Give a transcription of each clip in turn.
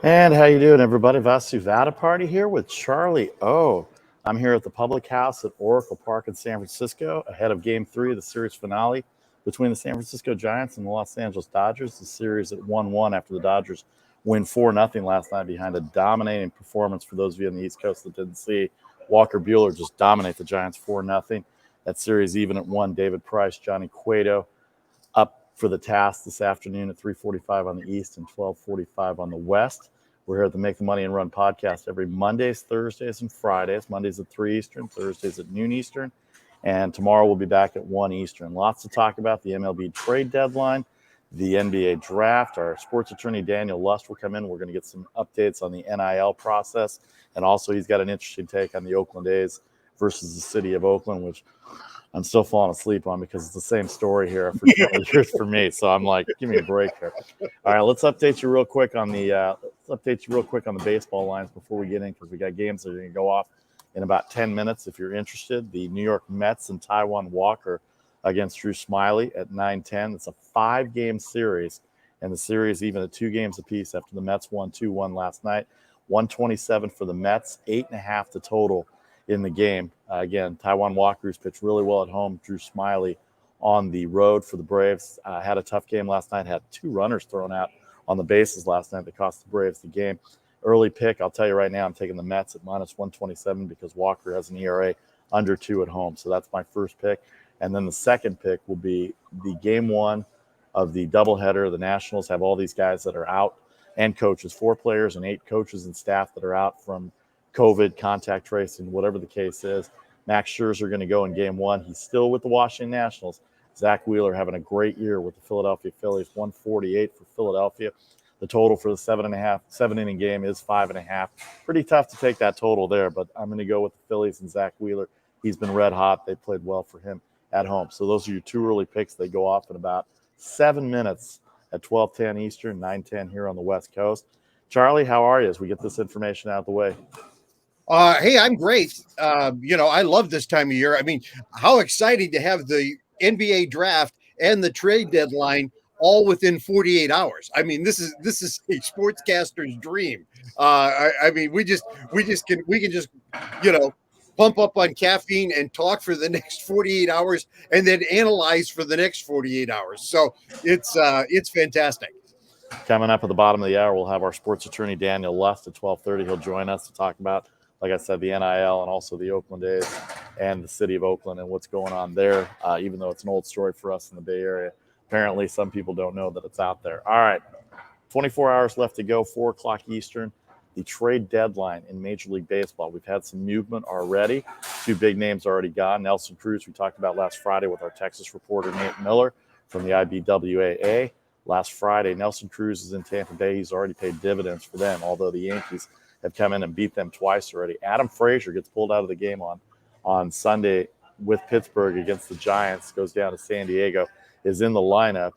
And how you doing, everybody? Vasu Vaddiparty here with Charlie O. I'm here at the Public House at Oracle Park in San Francisco, ahead of Game 3 of the series finale between the San Francisco Giants and the Los Angeles Dodgers. The series at 1-1 after the Dodgers win 4-0 last night behind a dominating performance. For those of you on the East Coast that didn't see, Walker Buehler just dominate the Giants 4-0. That series even at 1. David Price, Johnny Cueto up for the task this afternoon at 3:45 on the East and 12:45 on the West. We're here at the Make the Money and Run podcast every Mondays, Thursdays, and Fridays. Mondays at 3 Eastern, Thursdays at noon Eastern, and tomorrow we'll be back at 1 Eastern. Lots to talk about: the MLB trade deadline, the NBA draft. Our sports attorney, Daniel Lust, will come in. We're going to get some updates on the NIL process, and also he's got an interesting take on the Oakland A's versus the City of Oakland, which I'm still falling asleep on because it's the same story here for 20 years for me. So I'm like, give me a break here. All right, let's update you real quick on the baseball lines before we get in, because we got games that are going to go off in about 10 minutes. If you're interested, the New York Mets and Taijuan Walker against Drew Smyly at 9:10. It's a 5-game series, and the series even at 2 games apiece after the Mets won 2-1 last night. 127 for the Mets, 8.5 the total in the game. Again, Taijuan Walker's pitched really well at home. Drew Smyly on the road for the Braves. Had a tough game last night. Had 2 runners thrown out on the bases last night that cost the Braves the game. Early pick, I'll tell you right now, I'm taking the Mets at -127 because Walker has an ERA under 2 at home. So that's my first pick. And then the second pick will be the game 1 of the doubleheader. The Nationals have all these guys that are out, and coaches, 4 players and 8 coaches and staff that are out from COVID, contact tracing, whatever the case is. Max Scherzer going to go in game 1. He's still with the Washington Nationals. Zach Wheeler having a great year with the Philadelphia Phillies, 148 for Philadelphia. The total for the 7-inning game is 5.5. Pretty tough to take that total there, but I'm going to go with the Phillies and Zach Wheeler. He's been red hot. They played well for him at home. So those are your 2 early picks. They go off in about 7 minutes at 12:10 Eastern, 9:10 here on the West Coast. Charlie, how are you as we get this information out of the way? Hey, I'm great. I love this time of year. I mean, how exciting to have the NBA draft and the trade deadline all within 48 hours. I mean, this is a sportscaster's dream. I mean, we can just pump up on caffeine and talk for the next 48 hours and then analyze for the next 48 hours. So it's fantastic. Coming up at the bottom of the hour, we'll have our sports attorney, Daniel Lust, at 12:30. He'll join us to talk about, like I said, the NIL and also the Oakland A's and the City of Oakland and what's going on there, even though it's an old story for us in the Bay Area. Apparently, some people don't know that it's out there. All right, 24 hours left to go, 4 o'clock Eastern. The trade deadline in Major League Baseball. We've had some movement already. 2 big names already gone. Nelson Cruz, we talked about last Friday with our Texas reporter, Nate Miller from the IBWAA. Last Friday, Nelson Cruz is in Tampa Bay. He's already paid dividends for them, although the Yankees have come in and beat them twice already. Adam Frazier gets pulled out of the game on Sunday with Pittsburgh against the Giants, goes down to San Diego, is in the lineup.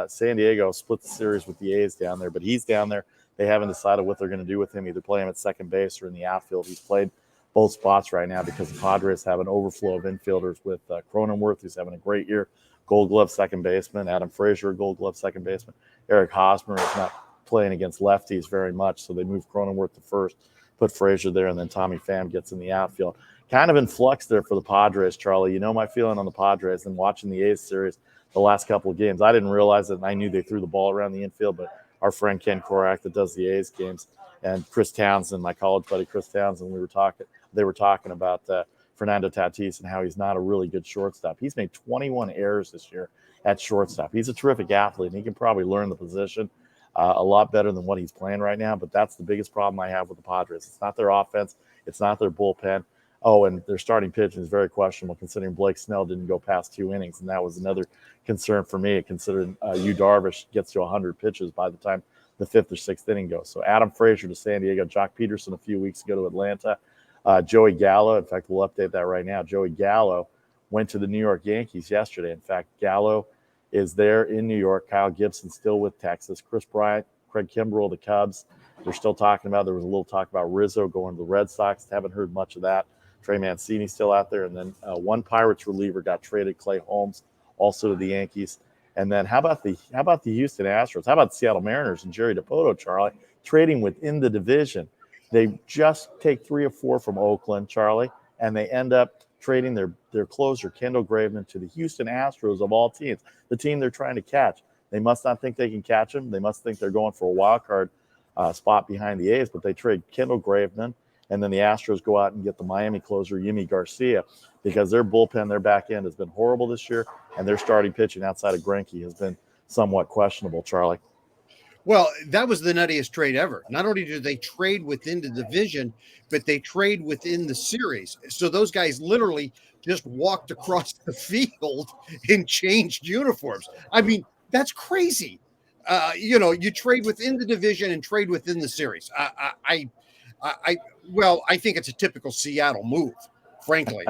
San Diego split the series with the A's down there, but he's down there. They haven't decided what they're going to do with him, either play him at second base or in the outfield. He's played both spots right now because the Padres have an overflow of infielders with Cronenworth, who's having a great year, Gold Glove second baseman, Adam Frazier, Gold Glove second baseman. Eric Hosmer is not playing against lefties very much, so they moved Cronenworth to first, put Frazier there, and then Tommy Pham gets in the outfield. Kind of in flux there for the Padres, Charlie. You know my feeling on the Padres, and watching the A's series the last couple of games. I didn't realize it, and I knew they threw the ball around the infield, but our friend Ken Korak that does the A's games, and Chris Townsend, my college buddy Chris Townsend, they were talking about Fernando Tatis and how he's not a really good shortstop. He's made 21 errors this year at shortstop. He's a terrific athlete, and he can probably learn the position a lot better than what he's playing right now, but that's the biggest problem I have with the Padres. It's not their offense. It's not their bullpen. Oh, and their starting pitching is very questionable, considering Blake Snell didn't go past 2 innings, and that was another concern for me, considering Yu Darvish gets to 100 pitches by the time the 5th or 6th inning goes. So Adam Frazier to San Diego, Jock Peterson a few weeks ago to Atlanta, Joey Gallo. In fact, we'll update that right now. Joey Gallo went to the New York Yankees yesterday. In fact, Gallo is there in New York. Kyle Gibson still with Texas. Chris Bryant, Craig Kimbrell, the Cubs. They're still talking about. There was a little talk about Rizzo going to the Red Sox. Haven't heard much of that. Trey Mancini still out there. And then one Pirates reliever got traded, Clay Holmes, also to the Yankees. And then how about the Houston Astros? How about the Seattle Mariners and Jerry Dipoto, Charlie? trading within the division. They just take 3 or 4 from Oakland, Charlie, and they end up trading their closer, Kendall Graveman, to the Houston Astros of all teams, the team they're trying to catch. They must not think they can catch him. They must think they're going for a wild card spot behind the A's, but they trade Kendall Graveman, and then the Astros go out and get the Miami closer, Yimi Garcia, because their bullpen, their back end has been horrible this year, and their starting pitching outside of Greinke has been somewhat questionable, Charlie. Well, that was the nuttiest trade ever. Not only did they trade within the division, but they trade within the series. So those guys literally just walked across the field and changed uniforms. I mean, that's crazy. You trade within the division and trade within the series. I think it's a typical Seattle move, frankly.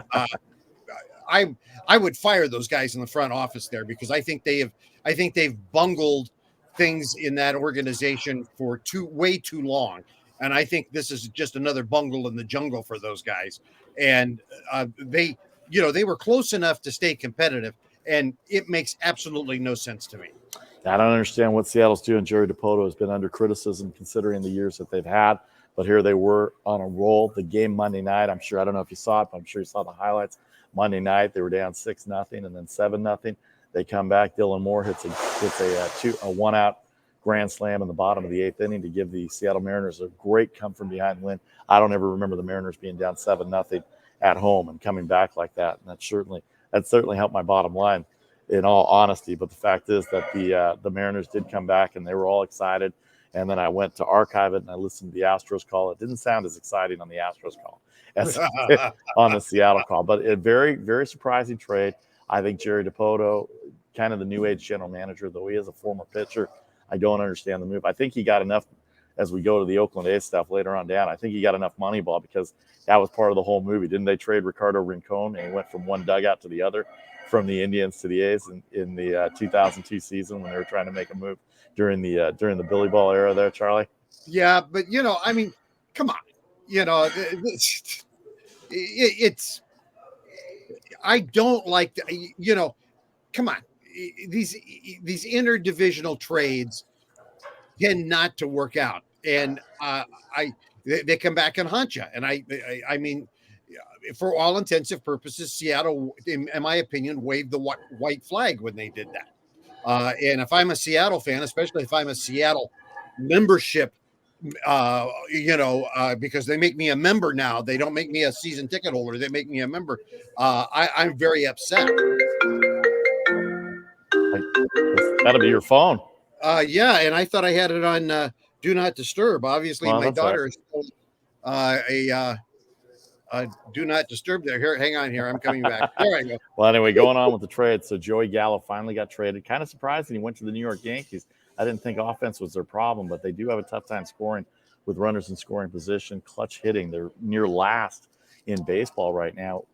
I would fire those guys in the front office there, because I think they've bungled things in that organization for way too long. And I think this is just another bungle in the jungle for those guys. And they were close enough to stay competitive, and it makes absolutely no sense to me. I don't understand what Seattle's doing. Jerry Dipoto has been under criticism considering the years that they've had, but here they were on a roll. The game Monday night, I don't know if you saw it, but I'm sure you saw the highlights. Monday night, they were down 6-0 and then 7-0. They come back. Dylan Moore hits a one-out grand slam in the bottom of the 8th inning to give the Seattle Mariners a great come-from-behind win. I don't ever remember the Mariners being down 7-0 at home and coming back like that. And that certainly helped my bottom line, in all honesty. But the fact is that the Mariners did come back, and they were all excited. And then I went to archive it, and I listened to the Astros call. It didn't sound as exciting on the Astros call as on the Seattle call. But a very, very surprising trade. I think Jerry Dipoto, kind of the new age general manager, though he is a former pitcher, I don't understand the move. I think he got enough, as we go to the Oakland A stuff later on down, I think he got enough Moneyball, because that was part of the whole movie. Didn't they trade Ricardo Rincon, and he went from one dugout to the other, from the Indians to the A's in the 2002 season, when they were trying to make a move during the Billy Ball era there, Charlie? Yeah, but, come on. It's I don't like the, come on. These interdivisional trades tend not to work out, and they come back and haunt you. And I mean, for all intensive purposes, Seattle, in my opinion, waved the white flag when they did that. And if I'm a Seattle fan, especially if I'm a Seattle membership, because they make me a member now, they don't make me a season ticket holder. They make me a member. I'm very upset. That'll be your phone. Yeah, and I thought I had it on Do Not Disturb. Obviously, my daughter is Do Not Disturb there. Here, hang on here. I'm coming back. There I go. Well, anyway, going on with the trade. So Joey Gallo finally got traded. Kind of surprising he went to the New York Yankees. I didn't think offense was their problem, but they do have a tough time scoring with runners in scoring position. Clutch hitting. They're near last in baseball right now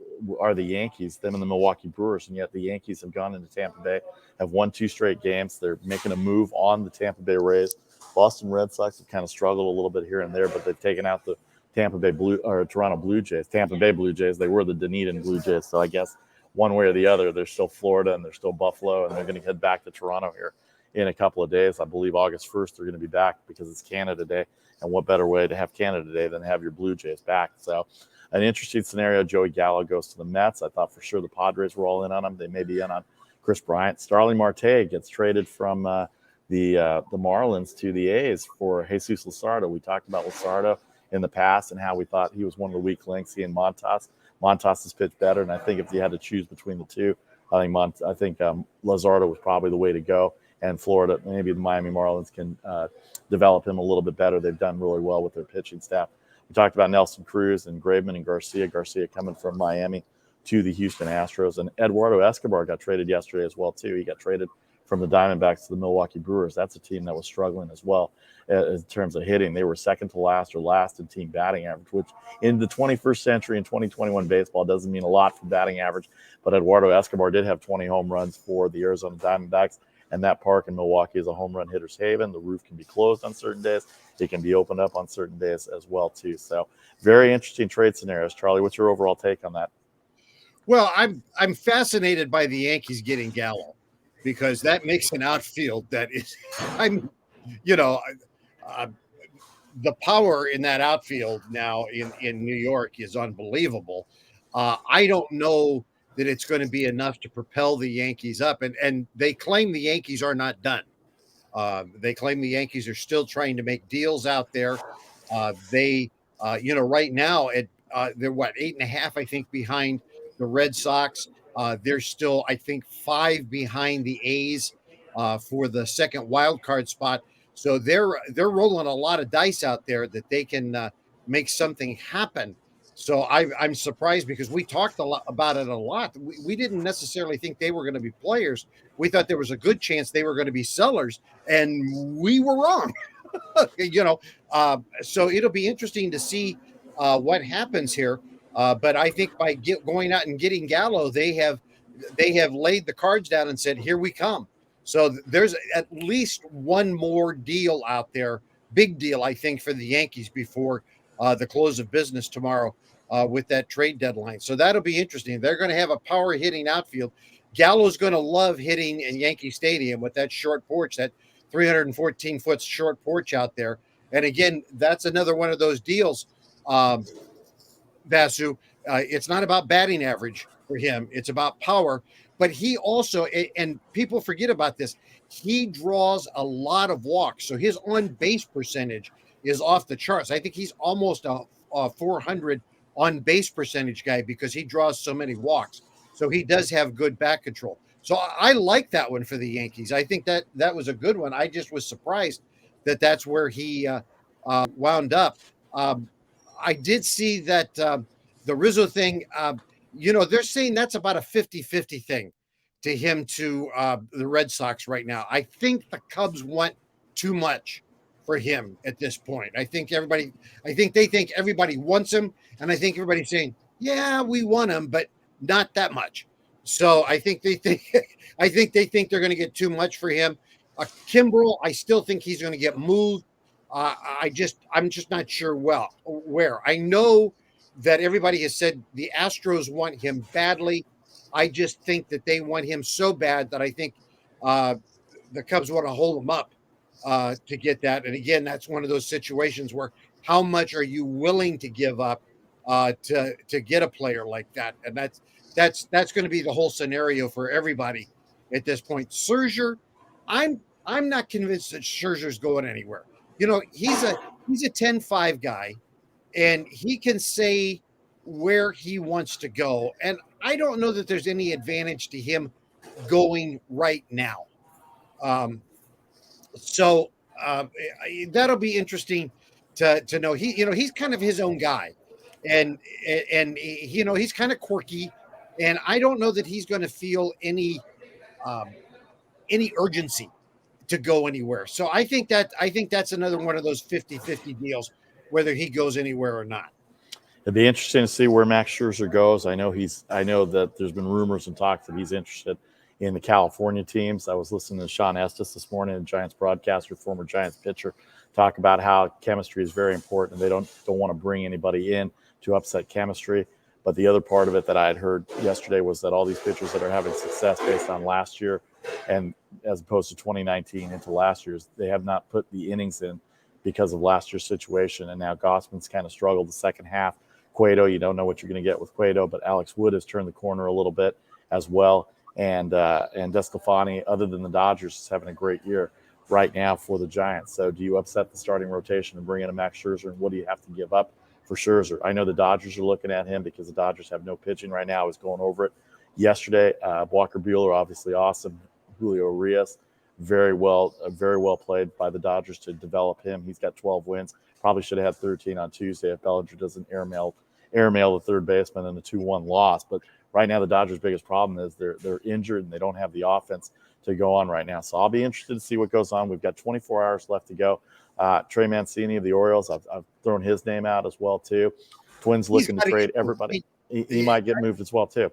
are the Yankees, them and the Milwaukee Brewers, and yet the Yankees have gone into Tampa Bay, have won 2 straight games. They're making a move on the Tampa Bay Rays. Boston Red Sox have kind of struggled a little bit here and there, but they've taken out the Toronto Blue Jays. Tampa Bay Blue Jays. They were the Dunedin Blue Jays, so I guess one way or the other, they're still Florida and they're still Buffalo, and they're going to head back to Toronto here in a couple of days. I believe August 1st they're going to be back, because it's Canada Day, and what better way to have Canada Day than have your Blue Jays back? So an interesting scenario. Joey Gallo goes to the Mets. I thought for sure the Padres were all in on him. They may be in on Chris Bryant. Starling Marte gets traded from the Marlins to the A's for Jesus Luzardo. We talked about Luzardo in the past and how we thought he was one of the weak links. He and Montas. Montas has pitched better, and I think if you had to choose between the two, I think Luzardo was probably the way to go. And Florida, maybe the Miami Marlins can develop him a little bit better. They've done really well with their pitching staff. We talked about Nelson Cruz and Graveman and Garcia. Garcia coming from Miami to the Houston Astros. And Eduardo Escobar got traded yesterday as well, too. He got traded from the Diamondbacks to the Milwaukee Brewers. That's a team that was struggling as well in terms of hitting. They were second to last or last in team batting average, which in the 21st century in 2021 baseball doesn't mean a lot for batting average. But Eduardo Escobar did have 20 home runs for the Arizona Diamondbacks. And that park in Milwaukee is a home run hitter's haven. The roof can be closed on certain days. It can be opened up on certain days as well, too. So very interesting trade scenarios. Charlie, what's your overall take on that? Well, I'm fascinated by the Yankees getting Gallo, because that makes an outfield that is, the power in that outfield now in New York is unbelievable. I don't know that it's going to be enough to propel the Yankees up. And they claim the Yankees are not done. They claim the Yankees are still trying to make deals out there. Right now they're what 8.5, I think, behind the Red Sox. They're still, I think, 5 behind the A's for the second wild card spot. So they're rolling a lot of dice out there that they can make something happen. So I'm surprised because we talked a lot about it a lot. We didn't necessarily think they were going to be players. We thought there was a good chance they were going to be sellers, and we were wrong. So it'll be interesting to see what happens here. But I think by going out and getting Gallo, they have laid the cards down and said, "Here we come." So there's at least one more deal out there, big deal, I think, for the Yankees before the close of business tomorrow with that trade deadline. So that'll be interesting. They're going to have a power hitting outfield. Gallo's going to love hitting in Yankee Stadium with that short porch, that 314-foot short porch out there. And again, that's another one of those deals, Vasu. It's not about batting average for him. It's about power. But he also, and people forget about this, he draws a lot of walks. So his on-base percentage is off the charts. I think he's almost a 400 on-base percentage guy because he draws so many walks. So he does have good bat control. So I like that one for the Yankees. I think that was a good one. I just was surprised that that's where he wound up. I did see that the Rizzo thing, they're saying that's about a 50-50 thing to him to the Red Sox right now. I think the Cubs want too much for him at this point. I think they think everybody wants him. And I think everybody's saying, yeah, we want him, but not that much. So I think they think they're going to get too much for him. Kimbrel, I still think he's going to get moved. I'm just not sure where. I know that everybody has said the Astros want him badly. I just think that they want him so bad that I think the Cubs want to hold him up to get that. And again, that's one of those situations where how much are you willing to give up to get a player like that? And that's going to be the whole scenario for everybody at this point. Scherzer, I'm not convinced that Scherzer's going anywhere. He's a 10-5 guy, and he can say where he wants to go. And I don't know that there's any advantage to him going right now. So that'll be interesting to know. He's kind of his own guy, and he's kind of quirky, and I don't know that he's going to feel any urgency to go anywhere. So I think that's another one of those 50-50 deals, whether he goes anywhere or not. It'd be interesting to see where Max Scherzer goes. I know that there's been rumors and talks that he's interested in the California teams. I was listening to Sean Estes this morning, a Giants broadcaster, former Giants pitcher, talk about how chemistry is very important. They don't want to bring anybody in to upset chemistry. But the other part of it that I had heard yesterday was that all these pitchers that are having success based on last year, and as opposed to 2019 into last year's, they have not put the innings in because of last year's situation. And now Gossman's kind of struggled the second half. Cueto, you don't know what you're going to get with Cueto, but Alex Wood has turned the corner a little bit as well. And DeSclafani, other than the Dodgers, is having a great year right now for the Giants. So do you upset the starting rotation and bring in a Max Scherzer, and what do you have to give up for Scherzer? I know the Dodgers are looking at him because the Dodgers have no pitching right now. I was going over it yesterday. Walker Buehler, obviously awesome. Julio Urias, very well played by the Dodgers to develop him. He's got 12 wins. Probably should have had 13 on Tuesday if Bellinger doesn't airmail the third baseman in the 2-1 loss. But right now, the Dodgers' biggest problem is they're injured and they don't have the offense to go on right now. So I'll be interested to see what goes on. We've got 24 hours left to go. Trey Mancini of the Orioles, I've thrown his name out as well too. Twins looking to trade everybody. He might get moved as well too.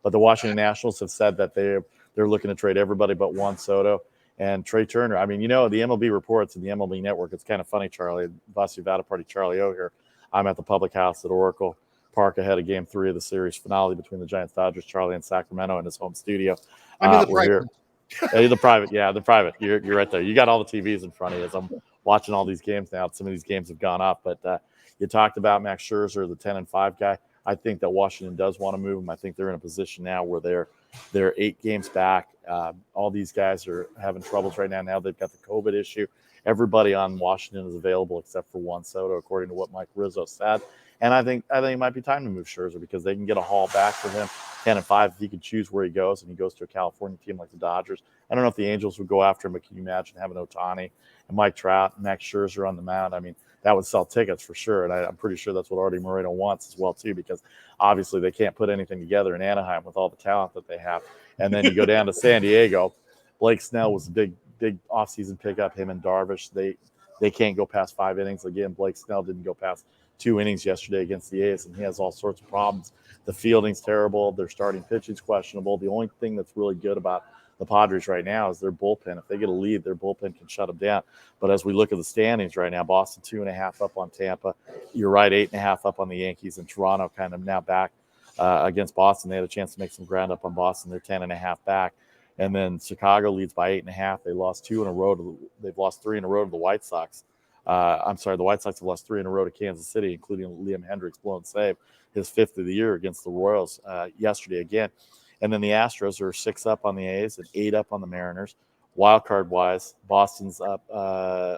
But the Washington Nationals have said that they're looking to trade everybody but Juan Soto and Trey Turner. I mean, the MLB reports and the MLB Network. It's kind of funny, Charlie. Vasu Vaddiparty, Charlie O here. I'm at the public house at Oracle Park ahead of Game 3 of the series finale between the Giants, Dodgers, Charlie in Sacramento in his home studio. I'm in the private. The private. Yeah, the private. You're right there. You got all the TVs in front of you as I'm watching all these games now. Some of these games have gone up, but you talked about Max Scherzer, the 10-5 guy. I think that Washington does want to move him. I think they're in a position now where they're 8 games back. All these guys are having troubles right now. Now they've got the COVID issue. Everybody on Washington is available except for Juan Soto, according to what Mike Rizzo said. And I think it might be time to move Scherzer because they can get a haul back for him, 10-5, if he can choose where he goes, and he goes to a California team like the Dodgers. I don't know if the Angels would go after him, but can you imagine having Ohtani and Mike Trout and Max Scherzer on the mound? I mean, that would sell tickets for sure. And I'm pretty sure that's what Artie Moreno wants as well, too, because obviously they can't put anything together in Anaheim with all the talent that they have. And then you go down to San Diego. Blake Snell was a big offseason pickup, him and Darvish. They can't go past 5 innings. Again, Blake Snell didn't go past 2 innings yesterday against the A's, and he has all sorts of problems. The fielding's terrible. Their starting pitching's questionable. The only thing that's really good about the Padres right now is their bullpen. If they get a lead, their bullpen can shut them down. But as we look at the standings right now, Boston 2.5 up on Tampa. You're right, 8.5 up on the Yankees, and Toronto kind of now back against Boston. They had a chance to make some ground up on Boston. They're 10.5 back. And then Chicago leads by 8.5. They lost 2 in a row. They've lost 3 in a row to the White Sox. The White Sox have lost 3 in a row to Kansas City, including Liam Hendriks' blown save, his 5th of the year against the Royals yesterday again. And then the Astros are 6 up on the A's and 8 up on the Mariners. Wild card wise, Boston's up,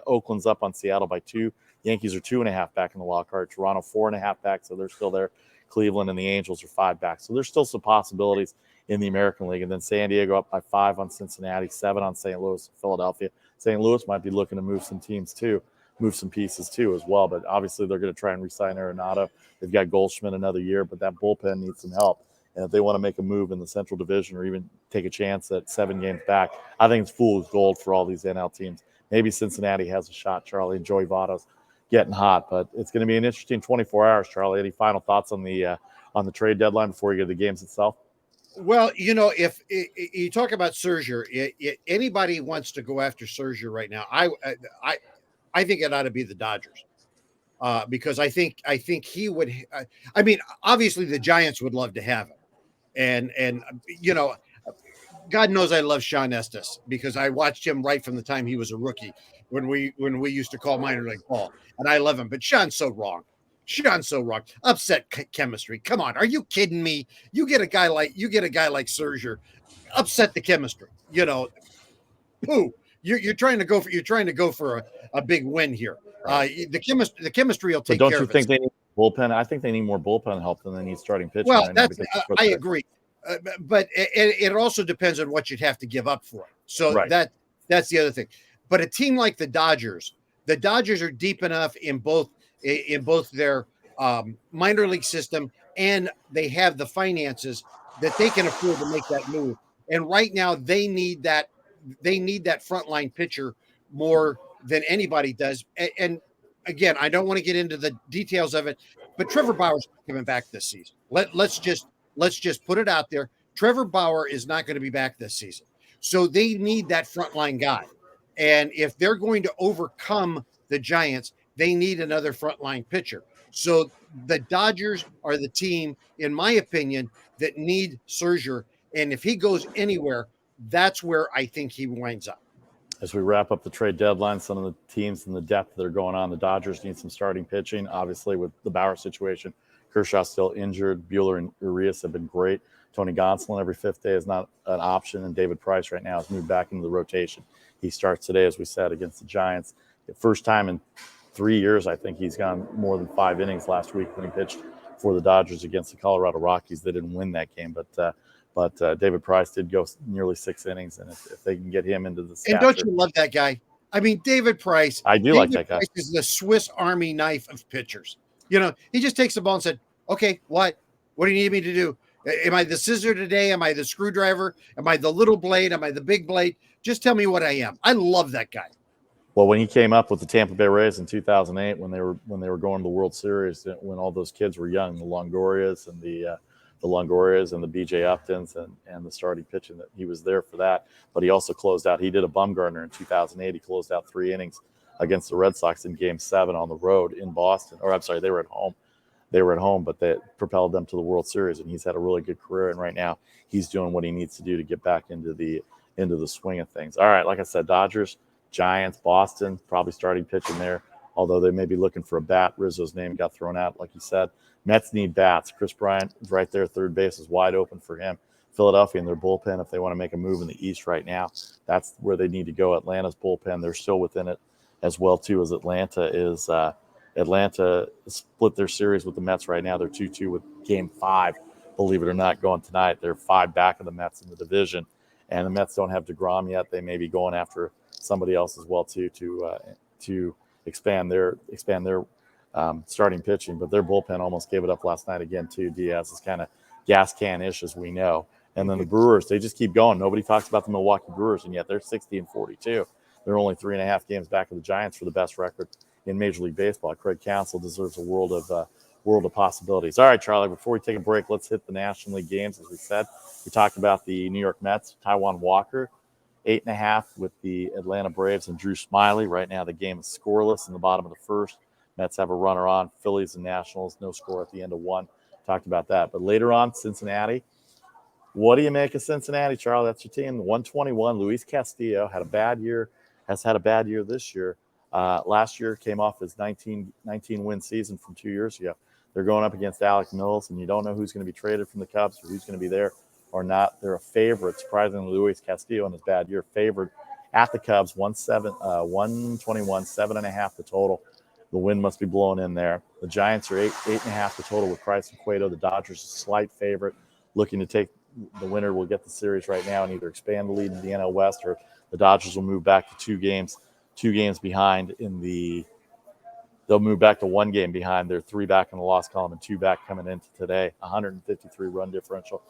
Oakland's up on Seattle by 2. Yankees are 2.5 back in the wild card. Toronto 4.5 back, so they're still there. Cleveland and the Angels are 5 back, so there's still some possibilities in the American League. And then San Diego up by 5 on Cincinnati, 7 on St. Louis, Philadelphia. St. Louis might be looking to move some teams too, move some pieces too as well. But obviously they're going to try and re-sign Arenado. They've got Goldschmidt another year, but that bullpen needs some help. And if they want to make a move in the Central Division or even take a chance at 7 games back, I think it's fool's gold for all these NL teams. Maybe Cincinnati has a shot, Charlie, and Joey Votto's getting hot. But it's going to be an interesting 24 hours, Charlie. Any final thoughts on the trade deadline before you get to the games itself? Well, if you talk about Scherzer, anybody wants to go after Scherzer right now, I think it ought to be the Dodgers, because I think he would. Obviously the Giants would love to have him, and God knows I love Sean Estes because I watched him right from the time he was a rookie when we used to call minor league ball, and I love him. But Sean's so wrong. Upset chemistry. Come on, are you kidding me? You get a guy like Scherzer, upset the chemistry. Pooh. You're trying to go for a big win here. The chemistry will take care of it. Don't you think they need bullpen? I think they need more bullpen help than they need starting pitching. Well, right I agree, but it also depends on what you'd have to give up for it. So right. that's the other thing. But a team like the Dodgers are deep enough in both their minor league system, and they have the finances that they can afford to make that move. And right now they need that frontline pitcher more than anybody does. And again, I don't want to get into the details of it, but Trevor Bauer's coming back this season. Let's just put it out there. Trevor Bauer is not going to be back this season. So they need that frontline guy. And if they're going to overcome the Giants, they need another frontline pitcher. So the Dodgers are the team, in my opinion, that need Scherzer. And if he goes anywhere, that's where I think he winds up. As we wrap up the trade deadline, some of the teams and the depth that are going on, the Dodgers need some starting pitching. Obviously, with the Bauer situation, Kershaw's still injured. Buehler and Urias have been great. Tony Gonsolin every 5th day is not an option, and David Price right now has moved back into the rotation. He starts today, as we said, against the Giants. The first time in 3 years, I think he's gone more than 5 innings last week when he pitched for the Dodgers against the Colorado Rockies. They didn't win that game, but David Price did go nearly 6 innings, and if they can get him into the stature. And don't you love that guy? I mean, David Price. I do like that guy. Price is the Swiss Army knife of pitchers. He just takes the ball and said, "Okay, what do you need me to do? Am I the scissor today? Am I the screwdriver? Am I the little blade? Am I the big blade? Just tell me what I am." I love that guy. Well, when he came up with the Tampa Bay Rays in 2008, when they were going to the World Series, when all those kids were young, the Longorias and the B.J. Uptons and the starting pitching, that he was there for that. But he also closed out. He did a Bumgarner in 2008. He closed out 3 innings against the Red Sox in Game 7 on the road in Boston. Or I'm sorry, they were at home. But they propelled them to the World Series, and he's had a really good career. And right now, he's doing what he needs to do to get back into the swing of things. All right, like I said, Dodgers Giants, Boston, probably starting pitching there, although they may be looking for a bat. Rizzo's name got thrown out, like you said. Mets need bats. Chris Bryant is right there. Third base is wide open for him. Philadelphia in their bullpen, if they want to make a move in the East right now, that's where they need to go. Atlanta's bullpen, they're still within it as well, too, as Atlanta is. Atlanta split their series with the Mets right now. They're 2-2 with Game 5, believe it or not, going tonight. They're 5 back of the Mets in the division, and the Mets don't have DeGrom yet. They may be going after somebody else as well, too, to expand their starting pitching. But their bullpen almost gave it up last night again, too. Diaz is kind of gas can-ish, as we know. And then the Brewers, they just keep going. Nobody talks about the Milwaukee Brewers, and yet they're 60-42. They're only 3.5 games back of the Giants for the best record in Major League Baseball. Craig Counsell deserves a world of possibilities. All right, Charlie, before we take a break, let's hit the National League games. As we said, we talked about the New York Mets, Taijuan Walker, 8.5 with the Atlanta Braves and Drew Smyly. Right now, the game is scoreless in the bottom of the first. Mets have a runner on. Phillies and Nationals, no score at the end of one. Talked about that. But later on, Cincinnati. What do you make of Cincinnati, Charlie? That's your team. 121. Luis Castillo has had a bad year this year. Last year came off his 19-win season from 2 years ago. They're going up against Alec Mills, and you don't know who's going to be traded from the Cubs or who's going to be there or not. They're a favorite. Surprisingly, Luis Castillo in his bad year favored at the Cubs, 121, 7.5 the total. The wind must be blowing in there. The Giants are 8.5 the total with Price and Cueto. The Dodgers a slight favorite, looking to take the winner will get the series right now and either expand the lead in the NL West, or the Dodgers will move back to two games behind they'll move back to 1 game behind. They're 3 back in the loss column and 2 back coming into today. 153 run differential.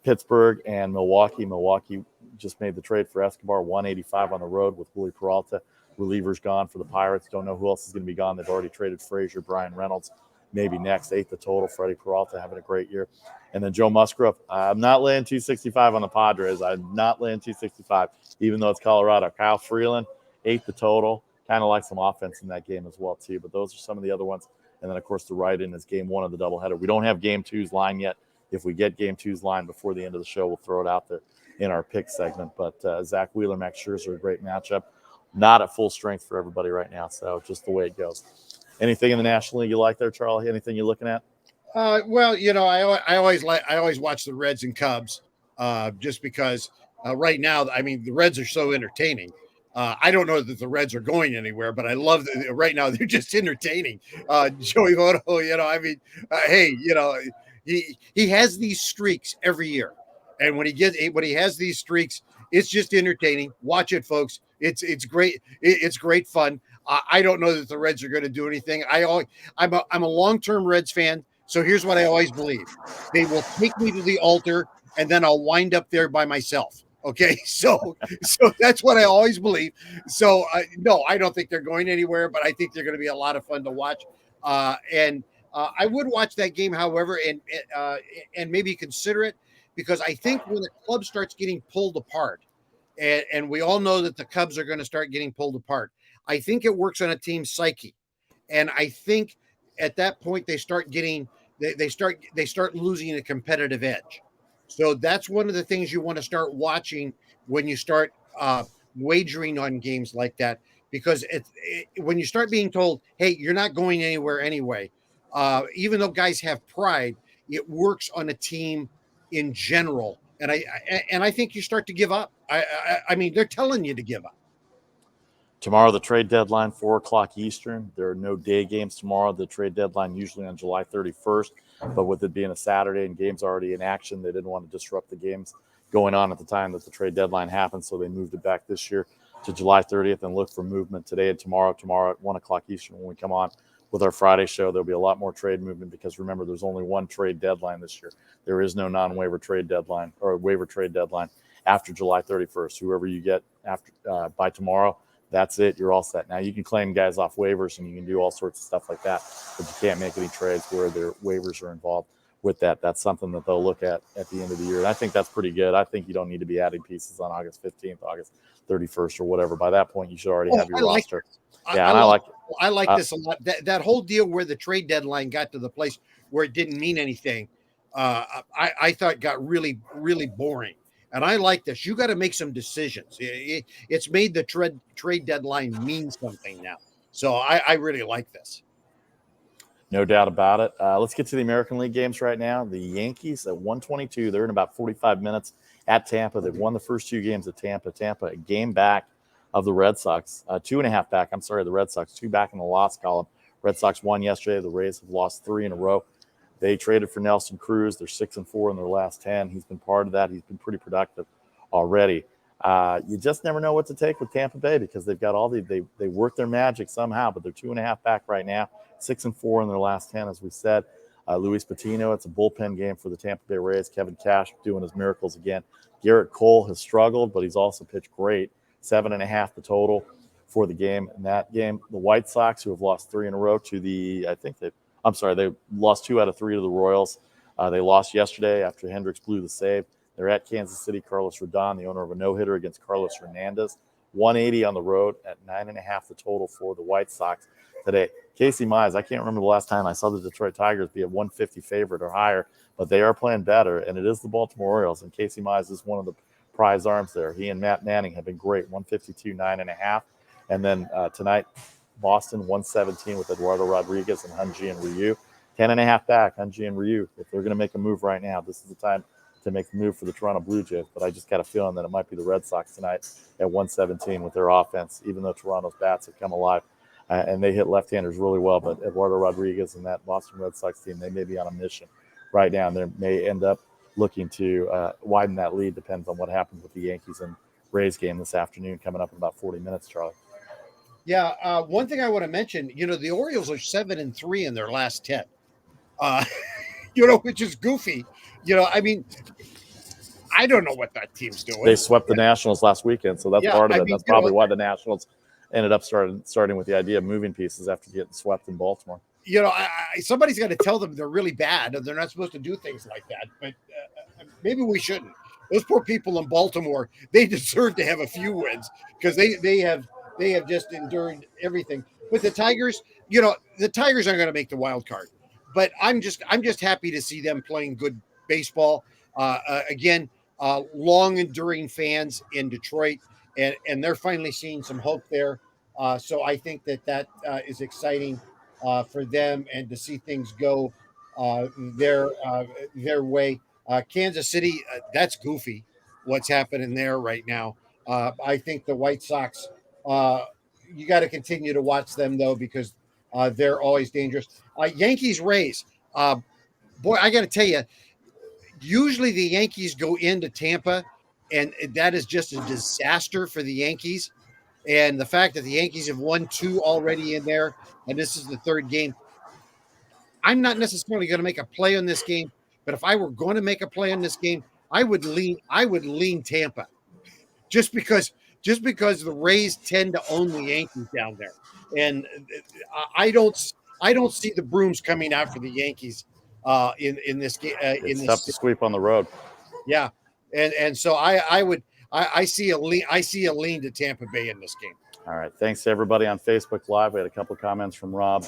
Pittsburgh and Milwaukee. Milwaukee just made the trade for Escobar, 185 on the road with Willie Peralta. Relievers gone for the Pirates. Don't know who else is going to be gone. They've already traded Frazier, Brian Reynolds, maybe next. 8 the total. Freddie Peralta having a great year. And then Joe Musgrove. I'm not laying 265 on the Padres. I'm not laying 265, even though it's Colorado. Kyle Freeland, 8 the total. Kind of like some offense in that game as well, too. But those are some of the other ones. And then, of course, the write-in is Game 1 of the doubleheader. We don't have Game 2's line yet. If we get Game 2's line before the end of the show, we'll throw it out there in our pick segment. But Zach Wheeler, Max Scherzer, a great matchup. Not at full strength for everybody right now, so just the way it goes. Anything in the National League you like there, Charlie? Anything you're looking at? Well, I always watch the Reds and Cubs, just because right now, I mean, the Reds are so entertaining. I don't know that the Reds are going anywhere, but I love that right now they're just entertaining. Joey Votto, hey, he has these streaks every year, and when he has these streaks, it's just entertaining. Watch it, folks. It's great. It's great fun. I don't know that the Reds are going to do anything. I'm a long-term Reds fan. So here's what I always believe. They will take me to the altar, and then I'll wind up there by myself. Okay, so that's what I always believe. So no, I don't think they're going anywhere, but I think they're going to be a lot of fun to watch. And I would watch that game, however, and maybe consider it, because I think when the club starts getting pulled apart, and we all know that the Cubs are going to start getting pulled apart, I think it works on a team's psyche, and I think at that point they start losing a competitive edge. So that's one of the things you want to start watching when you start wagering on games like that, because when you start being told, hey, you're not going anywhere anyway, even though guys have pride, it works on a team in general. And I think you start to give up. I mean, they're telling you to give up. Tomorrow, the trade deadline, 4 o'clock Eastern. There are no day games tomorrow. The trade deadline usually on July 31st, but with it being a Saturday and games already in action, they didn't want to disrupt the games going on at the time that the trade deadline happened, so they moved it back this year to July 30th and look for movement today and tomorrow. Tomorrow at 1 o'clock Eastern, when we come on with our Friday show, there'll be a lot more trade movement, because remember, there's only one trade deadline this year. There is no non-waiver trade deadline or waiver trade deadline after July 31st. Whoever you get after by tomorrow, that's it. You're all set. Now, you can claim guys off waivers and you can do all sorts of stuff like that, but you can't make any trades where their waivers are involved with that. That's something that they'll look at the end of the year. And I think that's pretty good. I think you don't need to be adding pieces on August 15th, August 31st or whatever. By that point, you should already have your roster. I like this a lot. That whole deal where the trade deadline got to the place where it didn't mean anything, I thought got really, really boring. And I like this. You got to make some decisions. It's made the trade deadline mean something now. So I really like this. No doubt about it. Let's get to the American League games right now. The Yankees at 122. They're in about 45 minutes at Tampa. They've won the first 2 games at Tampa. Tampa, a game back of the Red Sox. 2.5 back. I'm sorry, the Red Sox. 2 back in the loss column. Red Sox won yesterday. The Rays have lost 3 in a row. They traded for Nelson Cruz. They're 6-4 in their last 10. He's been part of that. He's been pretty productive already. You just never know what to take with Tampa Bay because they've got all they work their magic somehow, but they're 2.5 back right now, 6-4 in their last 10, as we said. Luis Patino, it's a bullpen game for the Tampa Bay Rays. Kevin Cash doing his miracles again. Garrett Cole has struggled, but he's also pitched great. 7.5 the total for the game. In that game, the White Sox, who have lost 3 in a row to they lost 2 out of 3 to the Royals. They lost yesterday after Hendricks blew the save. They're at Kansas City. Carlos Rodon, the owner of a no-hitter against Carlos Hernandez. 180 on the road at 9.5 the total for the White Sox today. Casey Mize, I can't remember the last time I saw the Detroit Tigers be a 150 favorite or higher, but they are playing better, and it is the Baltimore Orioles, and Casey Mize is one of the prize arms there. He and Matt Manning have been great, 152, 9.5. And then tonight, Boston, 117 with Eduardo Rodriguez and Hyun-Jin Ryu. 10.5 back, Hyun-Jin Ryu. If they're going to make a move right now, this is the time to make the move for the Toronto Blue Jays. But I just got a feeling that it might be the Red Sox tonight at 117 with their offense, even though Toronto's bats have come alive. And they hit left-handers really well. But Eduardo Rodriguez and that Boston Red Sox team, they may be on a mission right now. And they may end up looking to widen that lead. Depends on what happens with the Yankees and Rays game this afternoon coming up in about 40 minutes, Charlie. Yeah, one thing I want to mention, the Orioles are 7-3 in their last 10, which is goofy. I mean, I don't know what that team's doing. They swept the Nationals last weekend, so that's part of it. That's probably why the Nationals ended up starting with the idea of moving pieces after getting swept in Baltimore. Somebody's got to tell them they're really bad and they're not supposed to do things like that, but maybe we shouldn't. Those poor people in Baltimore, they deserve to have a few wins because they have just endured everything. But the Tigers, the Tigers aren't going to make the wild card. But I'm just happy to see them playing good baseball. Again, long enduring fans in Detroit, and they're finally seeing some hope there. So I think that is exciting for them and to see things go their way. Kansas City, that's goofy what's happening there right now. I think the White Sox, you got to continue to watch them, though, because they're always dangerous. Yankees, Rays. Boy, I got to tell you, usually the Yankees go into Tampa, and that is just a disaster for the Yankees. And the fact that the Yankees have won 2 already in there, and this is the 3rd game, I'm not necessarily going to make a play on this game. But if I were going to make a play on this game, I would lean Tampa, just because the Rays tend to own the Yankees down there, and I don't see the brooms coming out for the Yankees in this game. It's tough to sweep on the road. Yeah, and so I see a lean to Tampa Bay in this game. All right, thanks to everybody on Facebook Live. We had a couple of comments from Rob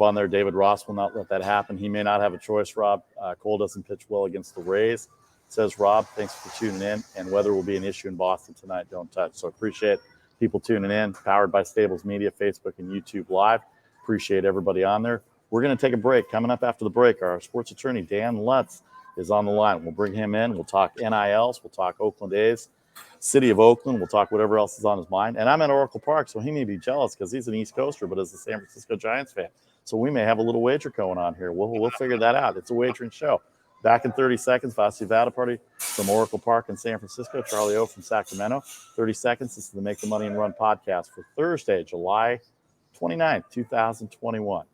on there. David Ross will not let that happen. He may not have a choice, Rob. Cole doesn't pitch well against the Rays. Says Rob, thanks for tuning in. And weather will be an issue in Boston tonight. Don't touch. So appreciate people tuning in. Powered by Stables Media, Facebook and YouTube Live. Appreciate everybody on there. We're going to take a break. Coming up after the break, our sports attorney, Dan Lutz, is on the line. We'll bring him in. We'll talk NILs. We'll talk Oakland A's, City of Oakland. We'll talk whatever else is on his mind. And I'm at Oracle Park, so he may be jealous because he's an East Coaster, but is a San Francisco Giants fan. So we may have a little wager going on here. We'll figure that out. It's a wagering show. Back in 30 seconds, Vasu Vaddiparty from Oracle Park in San Francisco, Charlie O from Sacramento. 30 seconds. This is the Make the Money and Run podcast for Thursday, July 29th, 2021.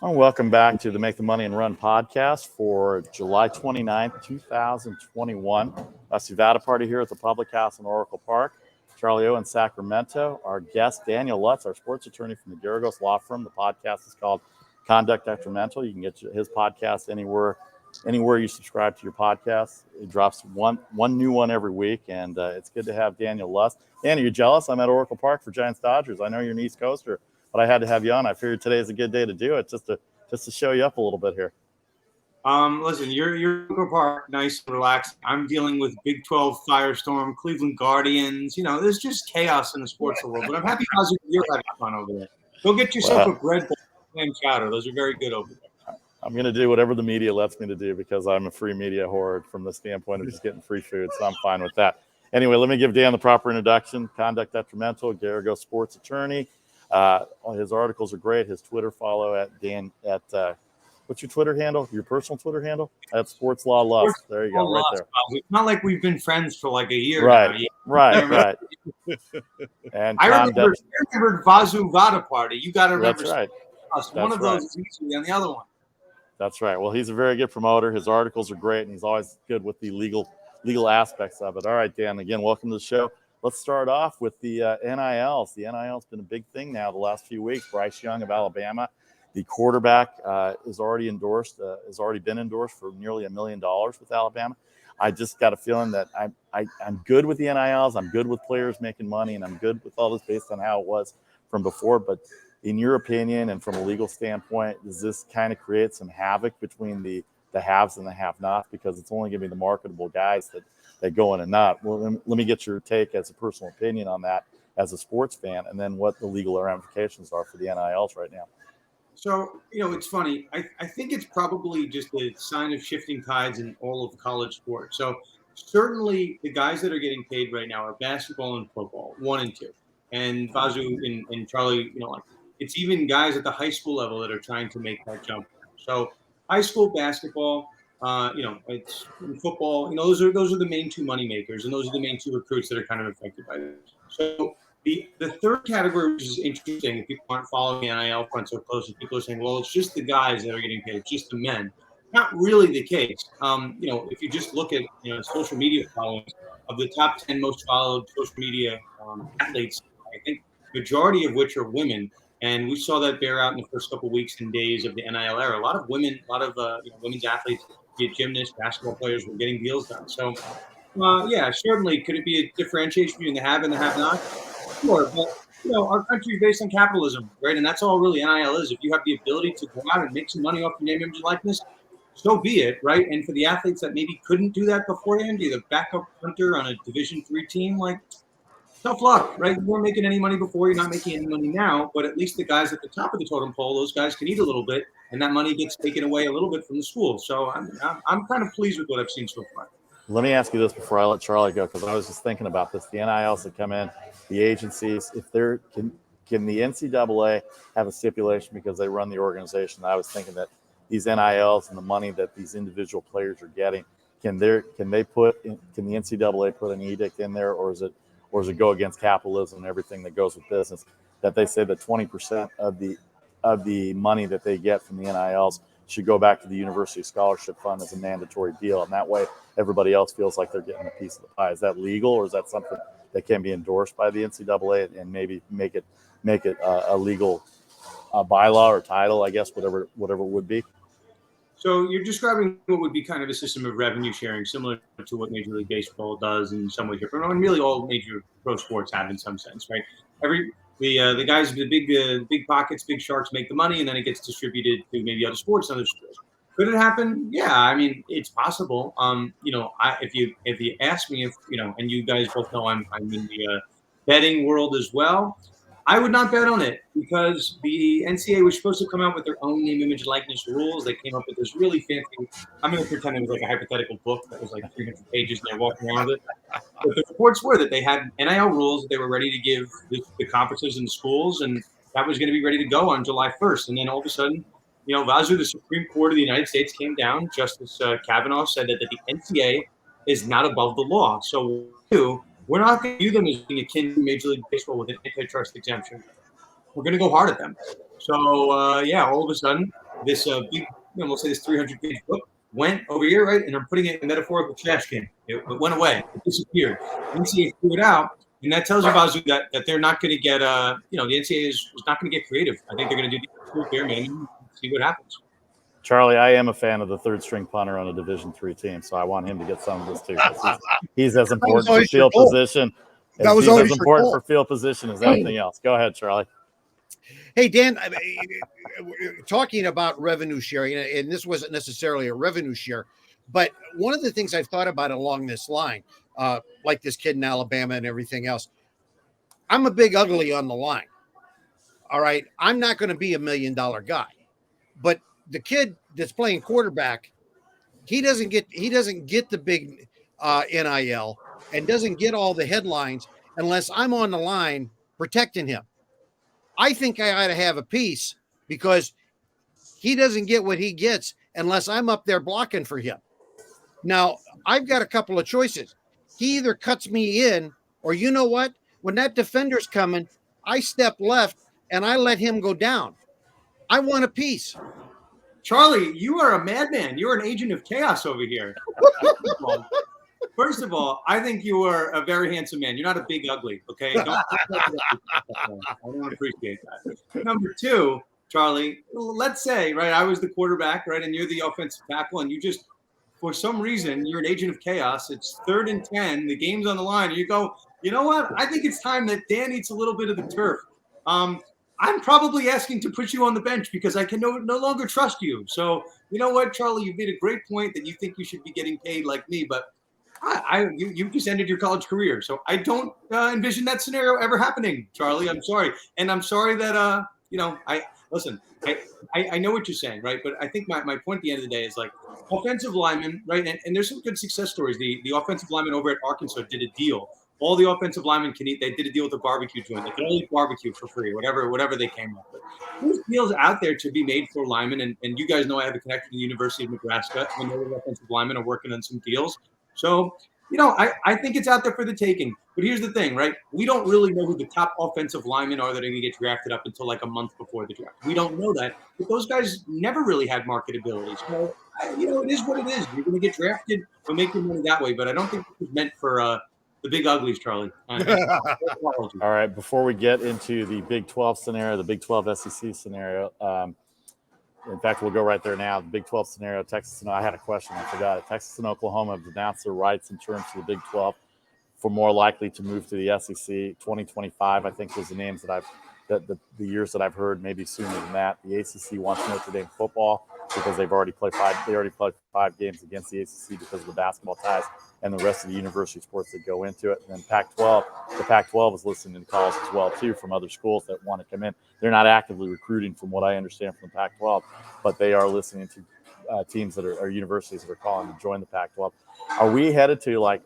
Well, welcome back to the Make the Money and Run podcast for July 29th, 2021. Vasu Vaddiparty here at the Public House in Oracle Park. Charlie O in Sacramento. Our guest, Daniel Lutz, our sports attorney from the Geragos Law Firm. The podcast is called Conduct Detrimental. You can get his podcast anywhere you subscribe to your podcast. It drops one new one every week, and it's good to have Daniel Lutz. Dan, are you jealous? I'm at Oracle Park for Giants Dodgers. I know you're an East Coaster, but I had to have you on. I figured today is a good day to do it, just to show you up a little bit here. Listen, you're Park, nice and relaxed. I'm dealing with Big 12 firestorm, Cleveland Guardians. You know, there's just chaos in the sports world. But I'm happy you're having fun over there. Go get yourself a bread bowl and chowder. Those are very good over there. I'm going to do whatever the media lets me to do because I'm a free media whore from the standpoint of just getting free food. So I'm fine with that. Anyway, let me give Dan the proper introduction. Conduct Detrimental, Geragos Sports Attorney. His articles are great. His Twitter follow at Dan at what's your Twitter handle? Your personal Twitter handle? At Sports Law Lust. There you go, right there. It's not like we've been friends for like a year right, now. Right. And I remember Vasu Vaddiparty. You got to remember. That's right. One of those is easy than the other one. That's right. Well, he's a very good promoter. His articles are great, and he's always good with the legal aspects of it. All right, Dan, again, welcome to the show. Let's start off with the NILs. The NIL's been a big thing now the last few weeks. Bryce Young of Alabama, the quarterback, is already been endorsed for nearly $1 million with Alabama. I just got a feeling that I'm good with the NILs. I'm good with players making money, and I'm good with all this based on how it was from before. But in your opinion, and from a legal standpoint, does this kind of create some havoc between the haves and the have-nots? Because it's only going to be the marketable guys that go in and not. Well, let me get your take as a personal opinion on that as a sports fan, and then what the legal ramifications are for the NILs right now. So, it's funny. I think it's probably just a sign of shifting tides in all of college sports. So certainly the guys that are getting paid right now are basketball and football, 1 and 2. And Vasu and Charlie, it's even guys at the high school level that are trying to make that jump. So high school basketball, it's football. Those are the main 2 money makers, and those are the main 2 recruits that are kind of affected by this. So the third category, which is interesting, if people aren't following the NIL front so closely, people are saying, well, it's just the guys that are getting paid, it's just the men. Not really the case. If you just look at social media followings of the top 10 most followed social media athletes, I think majority of which are women. And we saw that bear out in the first couple of weeks and days of the NIL era. A lot of women, women's athletes, be it gymnasts, basketball players, were getting deals done. So, certainly, could it be a differentiation between the have and the have-not? Sure, but our country is based on capitalism, right? And that's all really NIL is. If you have the ability to go out and make some money off your name, image, and likeness, so be it, right? And for the athletes that maybe couldn't do that beforehand, be the backup punter on a Division III team, tough luck, right? You weren't making any money before. You're not making any money now. But at least the guys at the top of the totem pole, those guys can eat a little bit, and that money gets taken away a little bit from the school. So I'm kind of pleased with what I've seen so far. Let me ask you this before I let Charlie go, because I was just thinking about this. The NILs that come in, the agencies, if they're can the NCAA have a stipulation because they run the organization? I was thinking that these NILs and the money that these individual players are getting, can the NCAA put an edict in there, or does it go against capitalism and everything that goes with business, that they say that 20% of the money that they get from the NILs should go back to the University Scholarship Fund as a mandatory deal, and that way everybody else feels like they're getting a piece of the pie? Is that legal, or is that something that can be endorsed by the NCAA and maybe make it a legal bylaw or title, I guess, whatever it would be? So you're describing what would be kind of a system of revenue sharing, similar to what Major League Baseball does in some way different. I mean, really all major pro sports have in some sense, right? The guys with the big pockets, big sharks make the money, and then it gets distributed to maybe other sports, other schools. Could it happen? Yeah, I mean, it's possible. If you ask me, and you guys both know I'm in the betting world as well, I would not bet on it, because the NCAA was supposed to come out with their own name, image, likeness rules. They came up with this really fancy, I'm going to pretend it was like a hypothetical book that was like 300 pages and they're walking around with it. But the reports were that they had NIL rules that they were ready to give the conferences and the schools, and that was going to be ready to go on July 1st. And then all of a sudden, Vasu, the Supreme Court of the United States came down. Justice Kavanaugh said that the NCAA is not above the law. So we're not going to view them as being akin to Major League Baseball with an antitrust exemption. We're going to go hard at them. So, all of a sudden, this big, we'll say this 300-page book went over here, right? And I'm putting it in a metaphorical trash can. It went away. It disappeared. The NCAA threw it out. And that tells you, Vasu, that they're not going to get, the NCAA is not going to get creative. I think they're going to do the bare minimum, see what happens. Charlie, I am a fan of the third string punter on a Division III team, so I want him to get some of this too. He's as important for field position. That was always important for field position as anything else. Go ahead, Charlie. Hey, Dan, talking about revenue sharing, and this wasn't necessarily a revenue share, but one of the things I've thought about along this line, like this kid in Alabama and everything else, I'm a big ugly on the line. All right. I'm not going to be $1 million guy, but the kid that's playing quarterback, he doesn't get the big NIL and doesn't get all the headlines unless I'm on the line protecting him. I think I ought to have a piece because he doesn't get what he gets unless I'm up there blocking for him. Now, I've got a couple of choices. He either cuts me in, or you know what? When that defender's coming, I step left and I let him go down. I want a piece. Charlie, you are a madman. You're an agent of chaos over here. First of all, I think you are a very handsome man. You're not a big ugly, okay? I don't appreciate that. Number two, Charlie, let's say, right, I was the quarterback, right, and you're the offensive tackle, and you just, for some reason, you're an agent of chaos. It's 3rd and 10. The game's on the line. And you go, you know what? I think it's time that Dan eats a little bit of the turf. I'm probably asking to put you on the bench because I can no longer trust you. So, you know what, Charlie? You've made a great point that you think you should be getting paid like me, but you just ended your college career. So I don't envision that scenario ever happening, Charlie. I'm sorry. And I'm sorry that, I know what you're saying, right? But I think my point at the end of the day is like offensive linemen, right? And there's some good success stories. The offensive lineman over at Arkansas did a deal. All the offensive linemen can eat. They did a deal with a barbecue joint. They can only eat barbecue for free, whatever they came up with. There's deals out there to be made for linemen. And you guys know I have a connection to the University of Nebraska. I know the offensive linemen are working on some deals. So, I think it's out there for the taking. But here's the thing, right? We don't really know who the top offensive linemen are that are going to get drafted up until like a month before the draft. We don't know that. But those guys never really had marketability. So, it is what it is. You're going to get drafted. We'll make your money that way. But I don't think it was meant for the big uglies, Charlie. All right. Before we get into the Big 12 scenario, the Big 12 SEC scenario, in fact, we'll go right there now. The Big 12 scenario, Texas, and I had a question. I forgot it. Texas and Oklahoma have announced their rights in terms of the Big 12 for more likely to move to the SEC. 2025, I think, was the names that the years that I've heard, maybe sooner than that. The ACC wants Notre Dame football because they've already played five games against the ACC because of the basketball ties and the rest of the university sports that go into it. And then Pac-12, the Pac-12 is listening in calls as well, too, from other schools that want to come in. They're not actively recruiting from what I understand from the Pac-12, but they are listening to teams that are universities that are calling to join the Pac-12. Are we headed to a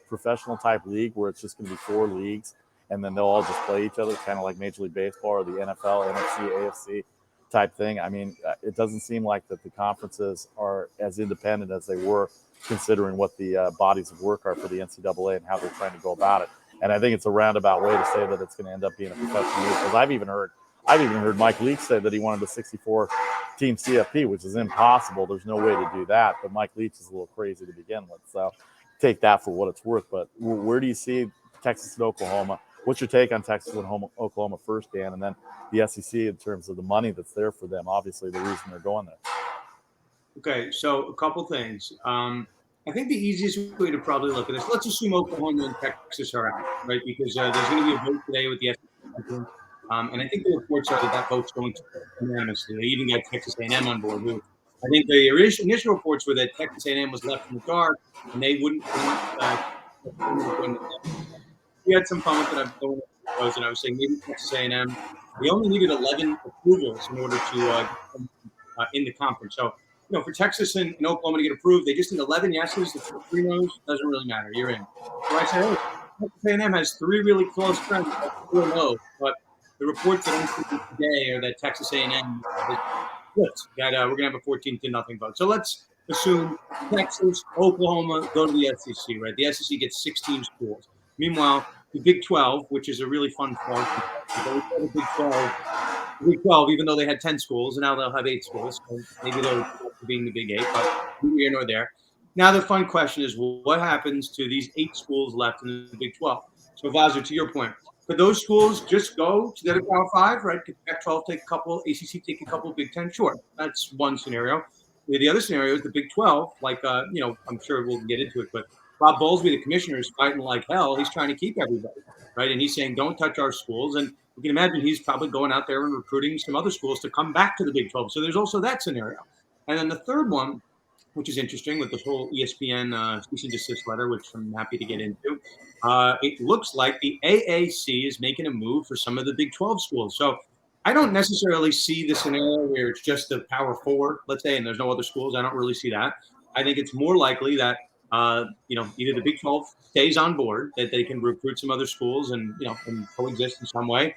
professional type league where it's just going to be 4 leagues and then they'll all just play each other, kind of like Major League Baseball or the NFL, NFC, AFC type thing? I mean, it doesn't seem like that the conferences are as independent as they were, considering what the bodies of work are for the NCAA and how they're trying to go about it. And I think it's a roundabout way to say that it's going to end up being a professional league. Because I've even heard Mike Leach say that he wanted a 64-team CFP, which is impossible. There's no way to do that. But Mike Leach is a little crazy to begin with. So take that for what it's worth. But where do you see Texas and Oklahoma? What's your take on Texas and Oklahoma first, Dan, and then the SEC in terms of the money that's there for them? Obviously, the reason they're going there. Okay, so a couple things. I think the easiest way to probably look at this, let's assume Oklahoma and Texas are out, right? Because there's going to be a vote today with the SEC. And I think the reports are that vote's going to be unanimously. They even got Texas A&M on board. Who I think the initial reports were that Texas A&M was left in the dark and they wouldn't. We had some comments that and I was saying maybe Texas A&M. They only needed 11 approvals in order to in the conference. So, for Texas and Oklahoma to get approved, they just need 11 yeses. If 3 no's, doesn't really matter. You're in. So I said, Texas A&M has 3 really close friends, 4 no's. But the reports that I'm seeing today are that Texas A&M flipped. That we're going to have a 14-0 vote. So let's assume Texas, Oklahoma go to the SEC, right? The SEC gets 16 schools. Meanwhile, the Big 12, which is a really fun part, the Big 12, Big 12, even though they had 10 schools, and now they'll have 8 schools. So maybe they'll being the Big 8, but neither here nor there. Now the fun question is, well, what happens to these 8 schools left in the Big 12? So, Vasu, to your point, could those schools just go to the other Power 5, right? Could Pac-12 take a couple, ACC take a couple, Big 10? Sure, that's one scenario. The other scenario is the Big 12, like, I'm sure we'll get into it, but Bob Bowlesby, the commissioner, is fighting like hell. He's trying to keep everybody, right? And he's saying, don't touch our schools. And you can imagine he's probably going out there and recruiting some other schools to come back to the Big 12. So there's also that scenario. And then the third one, which is interesting with this whole ESPN cease and desist letter, which I'm happy to get into. It looks like the AAC is making a move for some of the Big 12 schools. So I don't necessarily see the scenario where it's just the Power 4, let's say, and there's no other schools. I don't really see that. I think it's more likely that either the Big 12 stays on board, that they can recruit some other schools and and coexist in some way,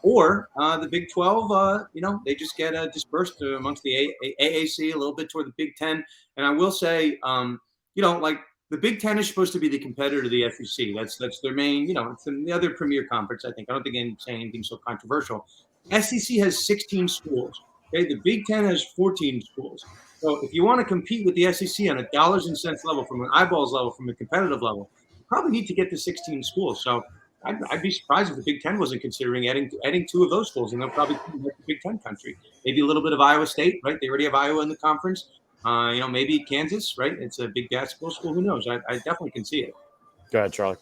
or the Big 12, they just get dispersed amongst the AAC a little bit toward the Big 10. And I will say, like the Big 10 is supposed to be the competitor to the SEC. That's their main, it's the other premier conference, I think. I don't think I'm saying anything so controversial. SEC has 16 schools. Okay, the Big 10 has 14 schools. So if you want to compete with the SEC on a dollars and cents level, from an eyeballs level, from a competitive level, you probably need to get to 16 schools. So I'd be surprised if the Big 10 wasn't considering adding 2 of those schools, and they'll probably come back to Big 10 country. Maybe a little bit of Iowa State, right? They already have Iowa in the conference. Maybe Kansas, right? It's a big basketball school. Who knows? I definitely can see it. Go ahead, Charlie.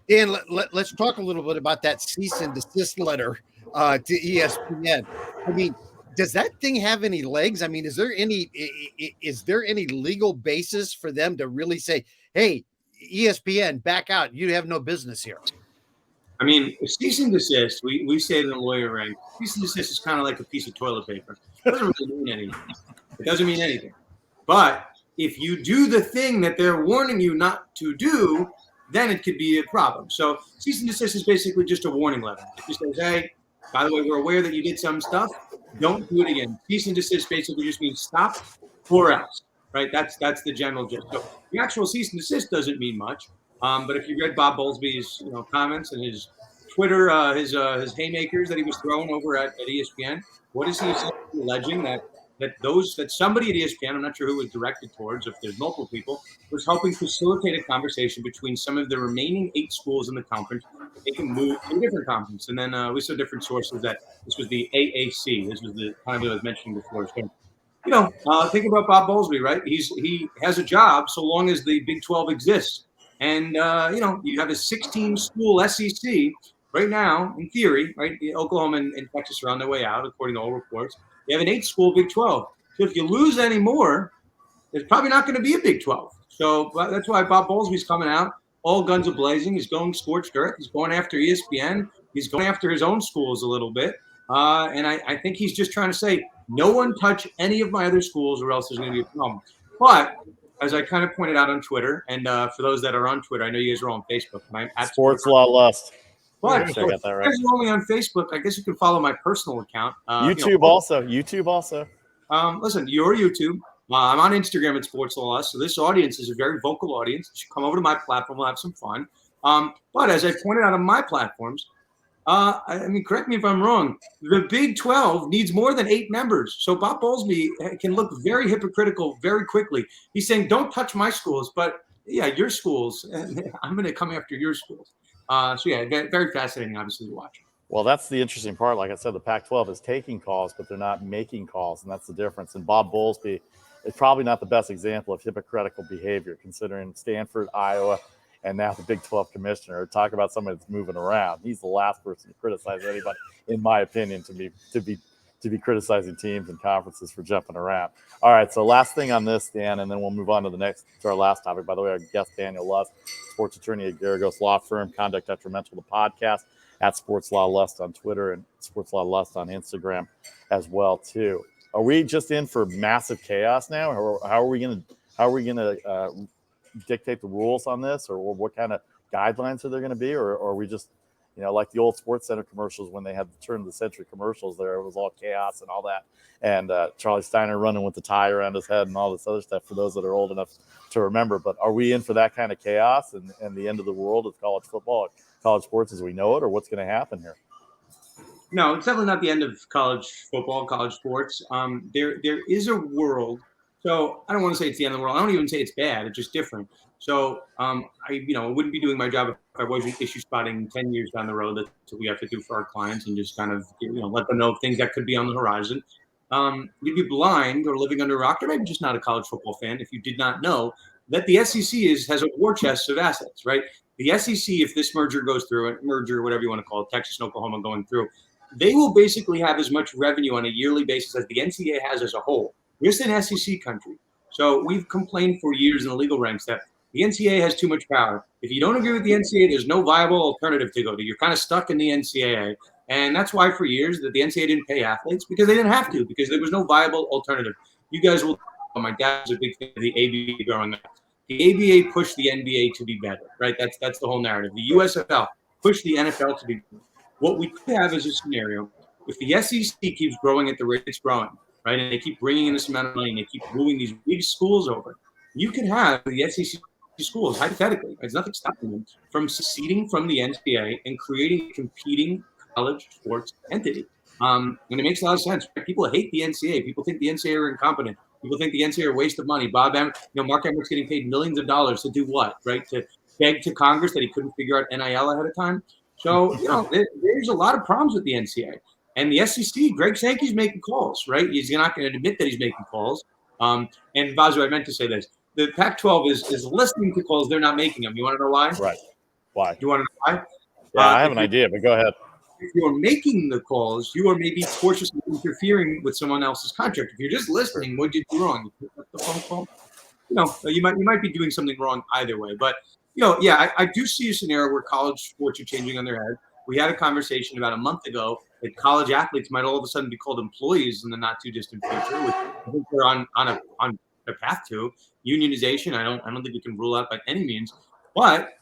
Dan, let's talk a little bit about that cease and desist letter to ESPN. I mean, does that thing have any legs? I mean, is there any legal basis for them to really say, hey, ESPN, back out, you have no business here? I mean, cease and desist, we say it in the lawyer rank, cease and desist is kind of like a piece of toilet paper. It doesn't really mean anything. It doesn't mean anything. But if you do the thing that they're warning you not to do, then it could be a problem. So cease and desist is basically just a warning letter. It just says, hey, by the way, we're aware that you did some stuff. Don't do it again. Cease and desist basically just means stop or else, right? That's the general gist. So the actual cease and desist doesn't mean much. But if you read Bob Bowlesby's comments and his Twitter, his haymakers that he was throwing over at ESPN, what is he essentially alleging? That somebody at ESPN, I'm not sure who it was directed towards, if there's multiple people, was helping facilitate a conversation between some of the remaining 8 schools in the conference. They can move to a different conference. And then we saw different sources that this was the AAC. This was the kind of what I was mentioning before. So, think about Bob Bowlesby, right? He has a job so long as the Big 12 exists. And, you have a 16-school SEC right now, in theory, right? Oklahoma and Texas are on their way out, according to all reports. You have an 8-school Big 12. So if you lose any more, there's probably not going to be a Big 12. So that's why Bob Bowlesby's coming out, all guns are blazing. He's going scorched earth. He's going after ESPN. He's going after his own schools a little bit. And I think he's just trying to say, no one touch any of my other schools or else there's going to be a problem. But as I kind of pointed out on Twitter, and for those that are on Twitter, I know you guys are all on Facebook. I'm at Sports Law Lust. But if I got that right. If you're only on Facebook, I guess you can follow my personal account. YouTube also. Listen, you're YouTube. I'm on Instagram at Sports Law Lust. So this audience is a very vocal audience. You should come over to my platform. We'll have some fun. But as I pointed out on my platforms, correct me if I'm wrong, the Big 12 needs more than 8 members. So Bob Bowlesby can look very hypocritical very quickly. He's saying, don't touch my schools, but yeah, your schools. I'm going to come after your schools. Very fascinating, obviously, to watch. Well, that's the interesting part. Like I said, the Pac-12 is taking calls, but they're not making calls, and that's the difference. And Bob Bowlesby is probably not the best example of hypocritical behavior, considering Stanford, Iowa, and now the Big 12 commissioner. Talk about somebody that's moving around. He's the last person to criticize anybody, in my opinion, to be criticizing teams and conferences for jumping around. All right, so last thing on this, Dan, and then we'll move on to our last topic. By the way, our guest, Daniel Lust, sports attorney at Geragos Law Firm, Conduct Detrimental, the podcast, at Sports Law Lust on Twitter and Sports Law Lust on Instagram as well, too. Are we just in for massive chaos now? Or how are we going to dictate the rules on this, or what kind of guidelines are there going to be, or are we just, like the old Sports Center commercials when they had the turn of the century commercials? There it was all chaos and all that, and Charlie Steiner running with the tie around his head and all this other stuff, for those that are old enough to remember. But are we in for that kind of chaos and the end of the world of college football, college sports as we know it, or what's going to happen here? No, it's definitely not the end of college football, college sports. There is a world. So I don't want to say it's the end of the world. I don't even say it's bad. It's just different. So I wouldn't be doing my job if I wasn't issue spotting 10 years down the road. That's what we have to do for our clients and just kind of let them know things that could be on the horizon. You'd be blind or living under a rock, or maybe just not a college football fan if you did not know that the SEC has a war chest of assets, right? The SEC, if this merger goes through, whatever you want to call it, Texas and Oklahoma going through, they will basically have as much revenue on a yearly basis as the NCAA has as a whole. We're just an SEC country. So we've complained for years in the legal ranks that the NCAA has too much power. If you don't agree with the NCAA, there's no viable alternative to go to. You're kind of stuck in the NCAA. And that's why for years that the NCAA didn't pay athletes, because they didn't have to, because there was no viable alternative. You guys will – my dad was a big fan of the ABA growing up. The ABA pushed the NBA to be better, right? That's the whole narrative. The USFL pushed the NFL to be better. What we could have is a scenario if the SEC keeps growing at the rate it's growing, right, and they keep bringing in this amount of money and they keep moving these big schools over, you could have the SEC schools, hypothetically, there's nothing stopping them from seceding from the NCAA and creating a competing college sports entity. And it makes a lot of sense. Right? People hate the NCAA. People think the NCAA are incompetent. People think the NCAA are a waste of money. Mark Emmert's getting paid millions of dollars to do what, right? To beg to Congress that he couldn't figure out NIL ahead of time. So, there's a lot of problems with the NCAA. And the SEC, Greg Sankey's making calls, right? He's not going to admit that he's making calls. And Vasu, I meant to say this. The Pac-12 is listening to calls. They're not making them. You want to know why? Right. Why? Do you want to know why? Yeah, I have an idea, but go ahead. If you're making the calls, you are maybe cautiously interfering with someone else's contract. If you're just listening, what did you do wrong? You picked up the phone call. You might be doing something wrong either way. But I do see a scenario where college sports are changing on their head. We had a conversation about a month ago that college athletes might all of a sudden be called employees in the not too distant future, which I think we're on a path to unionization. I don't think we can rule out by any means, but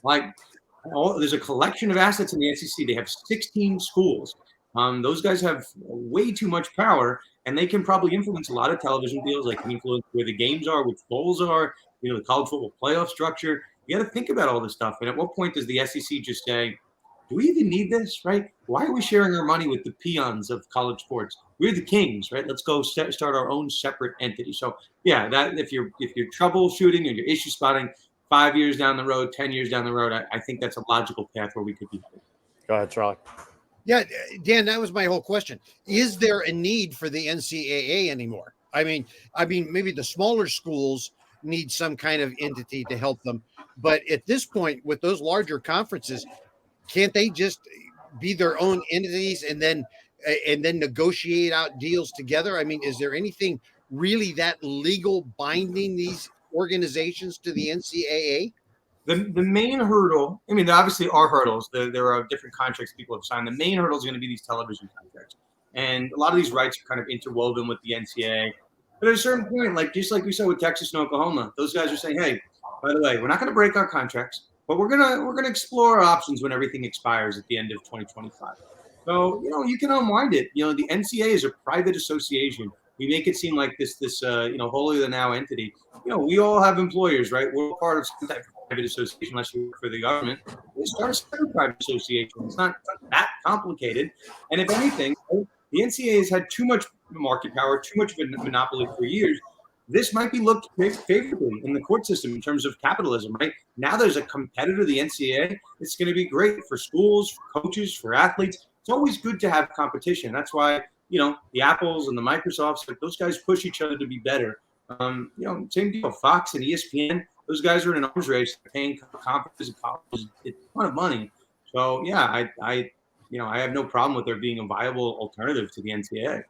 there's a collection of assets in the SEC. They have 16 schools. Those guys have way too much power, and they can probably influence a lot of television deals. They can influence where the games are, which bowls are, the college football playoff structure. You got to think about all this stuff. And at what point does the SEC just say, do we even need this, right? Why are we sharing our money with the peons of college sports? We're the kings, right? Let's go start our own separate entity. So, that if you're troubleshooting and you're issue spotting 5 years down the road, 10 years down the road, I think that's a logical path where we could be headed. Go ahead, Charlie. Yeah, Dan, that was my whole question. Is there a need for the NCAA anymore? I mean, maybe the smaller schools need some kind of entity to help them. But at this point, with those larger conferences, can't they just be their own entities and then negotiate out deals together? I mean, is there anything really that legal binding these organizations to the NCAA? The main hurdle, I mean, there obviously are hurdles. There are different contracts people have signed. The main hurdle is going to be these television contracts. And a lot of these rights are kind of interwoven with the NCAA. But at a certain point, just like we saw with Texas and Oklahoma, those guys are saying, hey, by the way, we're not going to break our contracts, but we're gonna explore our options when everything expires at the end of 2025. So you can unwind it. The NCAA is a private association. We make it seem like this holier than thou entity. We all have employers, right? We're part of some type of private association, unless you work for the government. We start a separate private association. It's not that complicated. And if anything, the NCAA has had too much market power, too much of a monopoly for years. This might be looked favorably in the court system in terms of capitalism, right? Now there's a competitor, the NCAA. It's going to be great for schools, for coaches, for athletes. It's always good to have competition. That's why, the Apples and the Microsofts, those guys push each other to be better. Same deal. Fox and ESPN, those guys are in an arms race. They're paying conferences and colleges a ton of money. So, I have no problem with there being a viable alternative to the NCAA.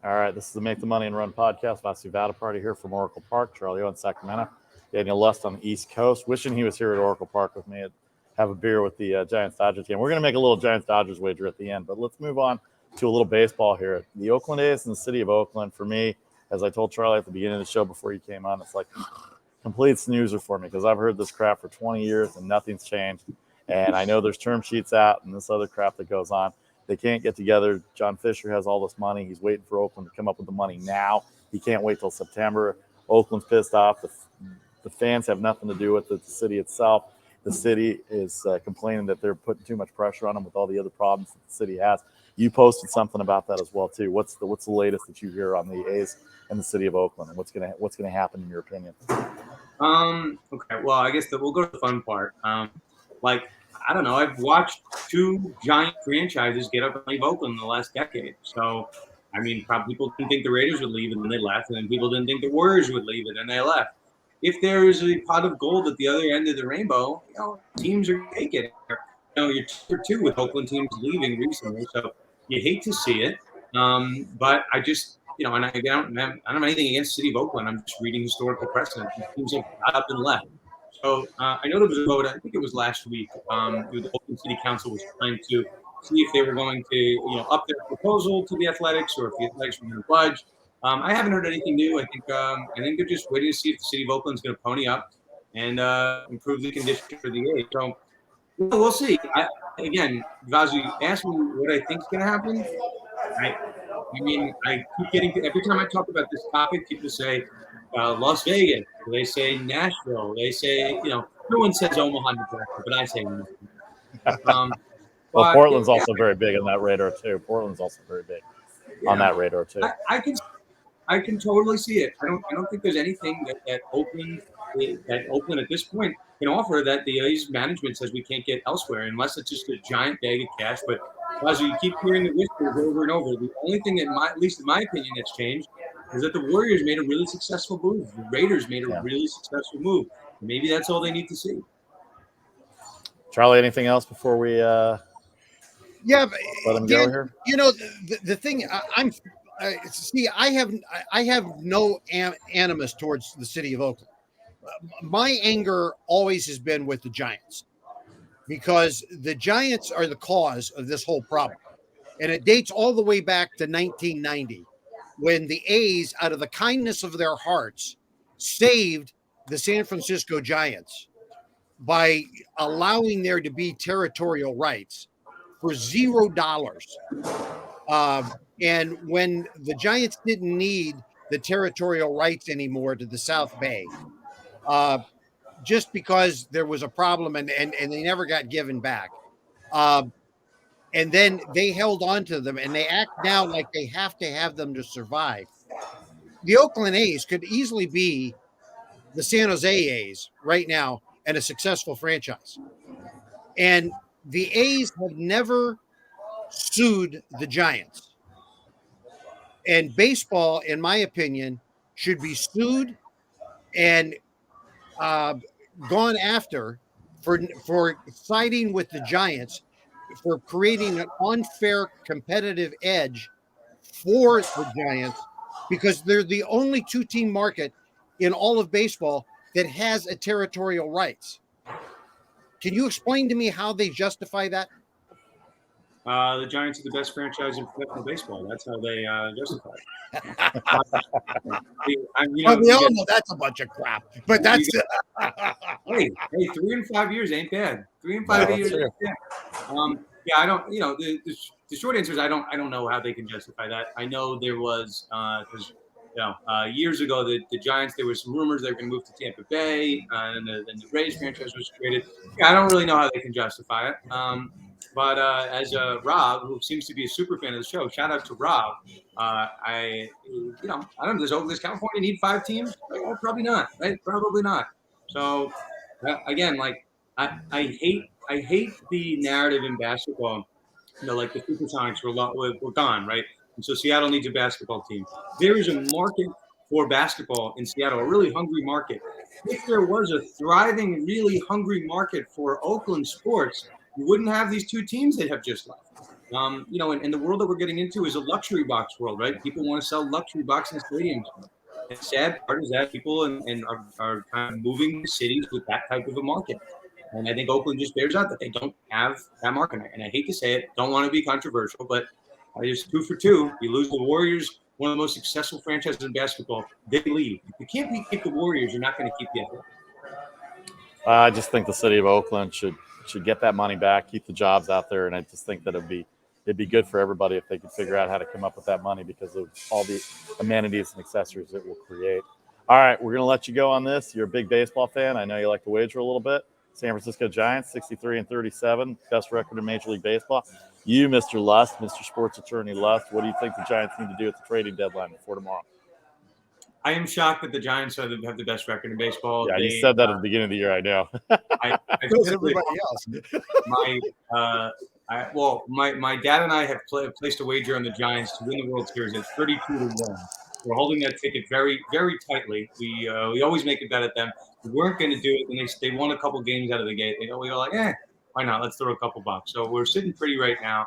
All right, this is the Make the Money and Run podcast. Vasu Vaddiparty here from Oracle Park. Charlie O in Sacramento. Daniel Lust on the East Coast. Wishing he was here at Oracle Park with me. Have a beer with the Giants-Dodgers game. We're going to make a little Giants-Dodgers wager at the end, but let's move on to a little baseball here. The Oakland A's and the City of Oakland, for me, as I told Charlie at the beginning of the show before you came on, it's like complete snoozer for me because I've heard this crap for 20 years and nothing's changed. And I know there's term sheets out and this other crap that goes on. They can't get together. John Fisher has all this money. He's waiting for Oakland to come up with the money now. He can't wait till September. Oakland's pissed off. The fans have nothing to do with it, the city itself. the city is complaining that they're putting too much pressure on them with all the other problems that the city has. You posted something about that as well too. What's the latest that you hear on the A's and the city of Oakland, and what's gonna happen in your opinion? Okay. Well, I guess we'll go to the fun part. Like, I don't know. I've watched two giant franchises get up and leave Oakland in the last decade. So, I mean, probably people didn't think the Raiders would leave, and then they left, and then people didn't think the Warriors would leave, and then they left. If there is a pot of gold at the other end of the rainbow, teams are taking it. You're 2 for 2 with Oakland teams leaving recently, so you hate to see it. But I just, and I don't have anything against the City of Oakland. I'm just reading historical precedent. Teams have got up and left. So I know there was a vote. I think it was last week. The Oakland City Council was trying to see if they were going to, up their proposal to the Athletics, or if the Athletics were going to budge. I haven't heard anything new. I think they're just waiting to see if the City of Oakland is going to pony up and improve the conditions for the A's. So we'll see. Again, Vasu, asked me what I think is going to happen. I keep getting every time I talk about this topic, people say Las Vegas, they say Nashville, they say no one says Omaha, Nebraska, but I say well, Portland's also very big on that radar too. Portland's also very big on that radar too. I can totally see it. I don't think there's anything that Oakland at this point can offer that the A's management says we can't get elsewhere, unless it's just a giant bag of cash. But as you keep hearing the whispers over and over, the only thing that, at least in my opinion, that's changed is that the Warriors made a really successful move. The Raiders made a really successful move. Maybe that's all they need to see. Charlie, anything else before we let them go here? The thing I have no animus towards the city of Oakland. My anger always has been with the Giants, because the Giants are the cause of this whole problem. And it dates all the way back to 1990, when the A's, out of the kindness of their hearts, saved the San Francisco Giants by allowing there to be territorial rights for $0. And when the Giants didn't need the territorial rights anymore to the South Bay, just because there was a problem and they never got given back. And then they held on to them, and they act now like they have to have them to survive. The Oakland A's could easily be the San Jose A's right now and a successful franchise. And the A's have never sued the Giants. And baseball, in my opinion, should be sued and gone after for siding with the Giants, for creating an unfair competitive edge for the Giants, because they're the only 2-team market in all of baseball that has a territorial rights. Can you explain to me how they justify that? The Giants are the best franchise in professional baseball. That's how they justify it. We all know that's a bunch of crap, but that's hey, 3 and 5 years ain't bad. 3 and 5 years ain't bad. I don't. The short answer is I don't know how they can justify that. I know there was because years ago the Giants, there was some rumors they were going to move to Tampa Bay, and then the Rays franchise was created. I don't really know how they can justify it. But as Rob, who seems to be a super fan of the show, shout out to Rob. I don't know. Does California need 5 teams? Probably not. Right? Probably not. So again, like I hate the narrative in basketball. Like the Supersonics were gone, right? And so Seattle needs a basketball team. There is a market for basketball in Seattle, a really hungry market. If there was a thriving, really hungry market for Oakland sports, you wouldn't have these 2 teams that have just left. And the world that we're getting into is a luxury box world, right? People want to sell luxury boxes in stadiums. And the sad part is that people are kind of moving to cities with that type of a market. And I think Oakland just bears out that they don't have that market. And I hate to say it, don't want to be controversial, but just 2 for 2. You lose the Warriors, one of the most successful franchises in basketball, they leave. If you can't keep the Warriors, you're not going to keep the Athletics. I just think the city of Oakland should get that money back, keep the jobs out there, and I just think that it'd be good for everybody if they could figure out how to come up with that money because of all the amenities and accessories it will create. All right, we're going to let you go on this. You're a big baseball fan. I know you like to wager a little bit. San Francisco Giants, 63-37, best record in Major League Baseball. You, Mr. Lust, Mr. Sports Attorney Lust, what do you think the Giants need to do at the trading deadline before tomorrow? I am shocked that the Giants have the best record in baseball. Yeah, you said that at the beginning of the year. I know. I Knows everybody else. My dad and I have placed a wager on the Giants to win the World Series at 32-1. We're holding that ticket very, very tightly. We always make a bet at them. We weren't going to do it, and they won a couple games out of the gate. We were like, why not? Let's throw a couple bucks. So we're sitting pretty right now.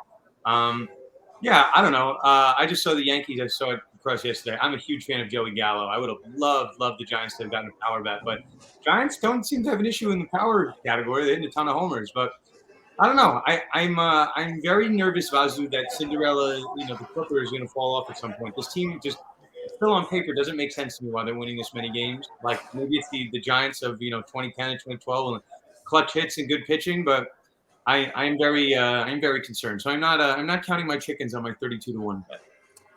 Yeah, I don't know. I just saw the Yankees. I saw it across yesterday. I'm a huge fan of Joey Gallo. I would have loved the Giants to have gotten a power bet, but Giants don't seem to have an issue in the power category. They hit a ton of homers, but I don't know. I'm very nervous, Vasu, that Cinderella, the Clipper is going to fall off at some point. This team just still on paper doesn't make sense to me why they're winning this many games. Like maybe it's the Giants of 2010 and 2012 and clutch hits and good pitching, but I'm very concerned. So I'm not counting my chickens on my 32-1 bet.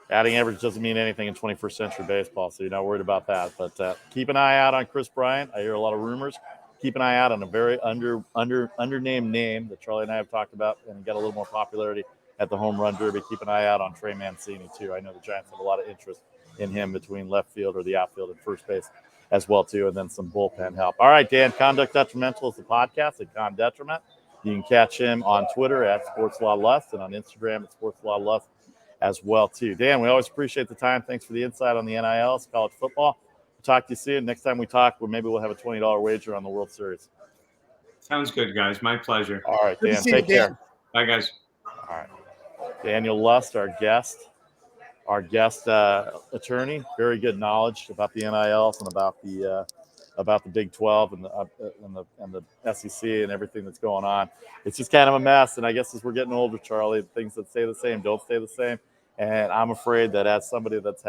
Batting average doesn't mean anything in 21st century baseball, so you're not worried about that. But keep an eye out on Chris Bryant. I hear a lot of rumors. Keep an eye out on a very undernamed name that Charlie and I have talked about and got a little more popularity at the Home Run Derby. Keep an eye out on Trey Mancini, too. I know the Giants have a lot of interest in him between left field or the outfield and first base as well, too, and then some bullpen help. All right, Dan, Conduct Detrimental is the podcast at Con Detriment. You can catch him on Twitter at Sports Law Lust and on Instagram at Sports Law Lust as well, too. Dan, we always appreciate the time. Thanks for the insight on the NILs, college football. We'll talk to you soon. Next time we talk, maybe we'll have a $20 wager on the World Series. Sounds good, guys. My pleasure. All right, Dan, take care. Bye, guys. All right. Daniel Lust, our guest attorney, very good knowledge about the NILs and about the Big 12 and the SEC and everything that's going on. It's just kind of a mess. And I guess as we're getting older, Charlie, things that stay the same don't stay the same. And I'm afraid that as somebody that's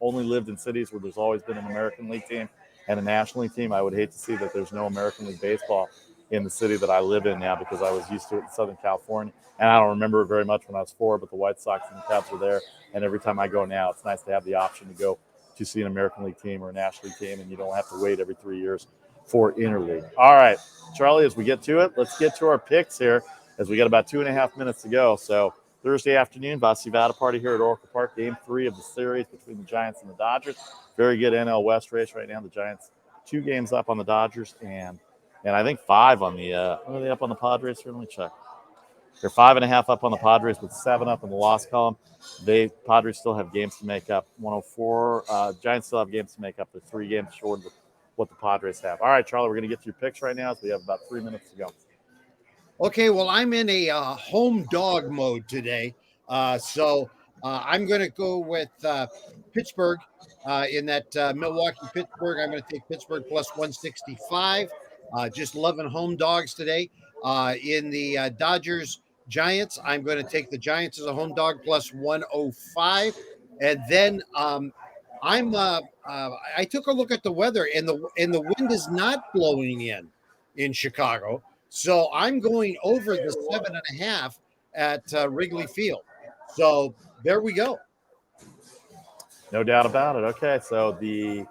only lived in cities where there's always been an American League team and a National League team, I would hate to see that there's no American League baseball in the city that I live in now, because I was used to it in Southern California. And I don't remember it very much when I was 4, but the White Sox and the Cubs were there. And every time I go now, it's nice to have the option to go to see an American League team or a National League team, and you don't have to wait every 3 years for interleague. All right, Charlie, as we get to it, let's get to our picks here, as we got about 2.5 minutes to go. So Thursday afternoon, Vasu Vaddiparty here at Oracle Park, Game 3 of the series between the Giants and the Dodgers. Very good NL West race right now. The Giants 2 games up on the Dodgers and I think 5 on the are they up on the Padres here? Let me check. They're 5.5 up on the Padres with 7 up in the loss column. Padres still have games to make up. 104. Giants still have games to make up. They're 3 games short of what the Padres have. All right, Charlie, we're going to get to your picks right now, so we have about 3 minutes to go. Okay, well, I'm in a home dog mode today. So I'm going to go with Pittsburgh in that Milwaukee-Pittsburgh. I'm going to take Pittsburgh plus 165. Just loving home dogs today. In the Dodgers-Giants, I'm going to take the Giants as a home dog plus 105. And then I took a look at the weather, and the wind is not blowing in Chicago. So I'm going over the 7.5 at Wrigley Field. So there we go. No doubt about it. Okay, so the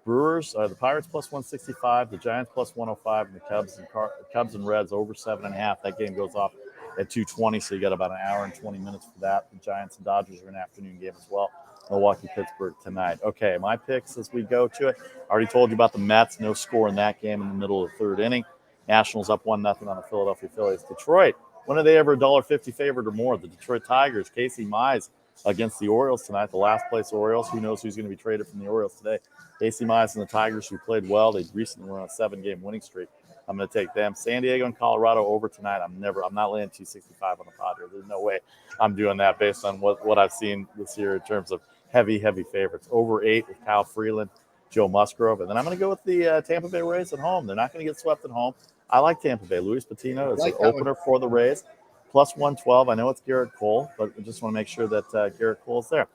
Brewers are the Pirates plus 165, the Giants plus 105, and the Cubs and Reds over 7.5. That game goes off at 2:20, so you got about an hour and 20 minutes for that. The Giants and Dodgers are an afternoon game as well. Milwaukee-Pittsburgh tonight. Okay, my picks as we go to it. I already told you about the Mets. No score in that game in the middle of the 3rd inning. Nationals up 1-0 on the Philadelphia Phillies. Detroit, when are they ever $1.50 favored or more? The Detroit Tigers, Casey Mize against the Orioles tonight, the last place Orioles. Who knows who's going to be traded from the Orioles today? Casey Mize and the Tigers, who played well. They recently were on a 7-game winning streak. I'm going to take them. San Diego and Colorado over tonight. I'm not laying 265 on the Padres. There's no way I'm doing that based on what I've seen this year in terms of heavy favorites. Over 8 with Kyle Freeland, Joe Musgrove. And then I'm going to go with the Tampa Bay Rays at home. They're not going to get swept at home. I like Tampa Bay. Luis Patino is an opener for the Rays. Plus 112. I know it's Garrett Cole, but I just want to make sure that Garrett Cole's there.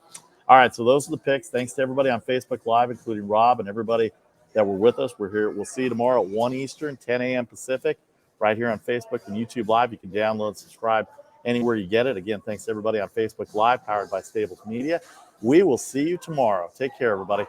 All right, so those are the picks. Thanks to everybody on Facebook Live, including Rob and everybody that were with us. We're here. We'll see you tomorrow at 1 Eastern, 10 a.m. Pacific, right here on Facebook and YouTube Live. You can download and subscribe anywhere you get it. Again, thanks to everybody on Facebook Live, powered by Stables Media. We will see you tomorrow. Take care, everybody.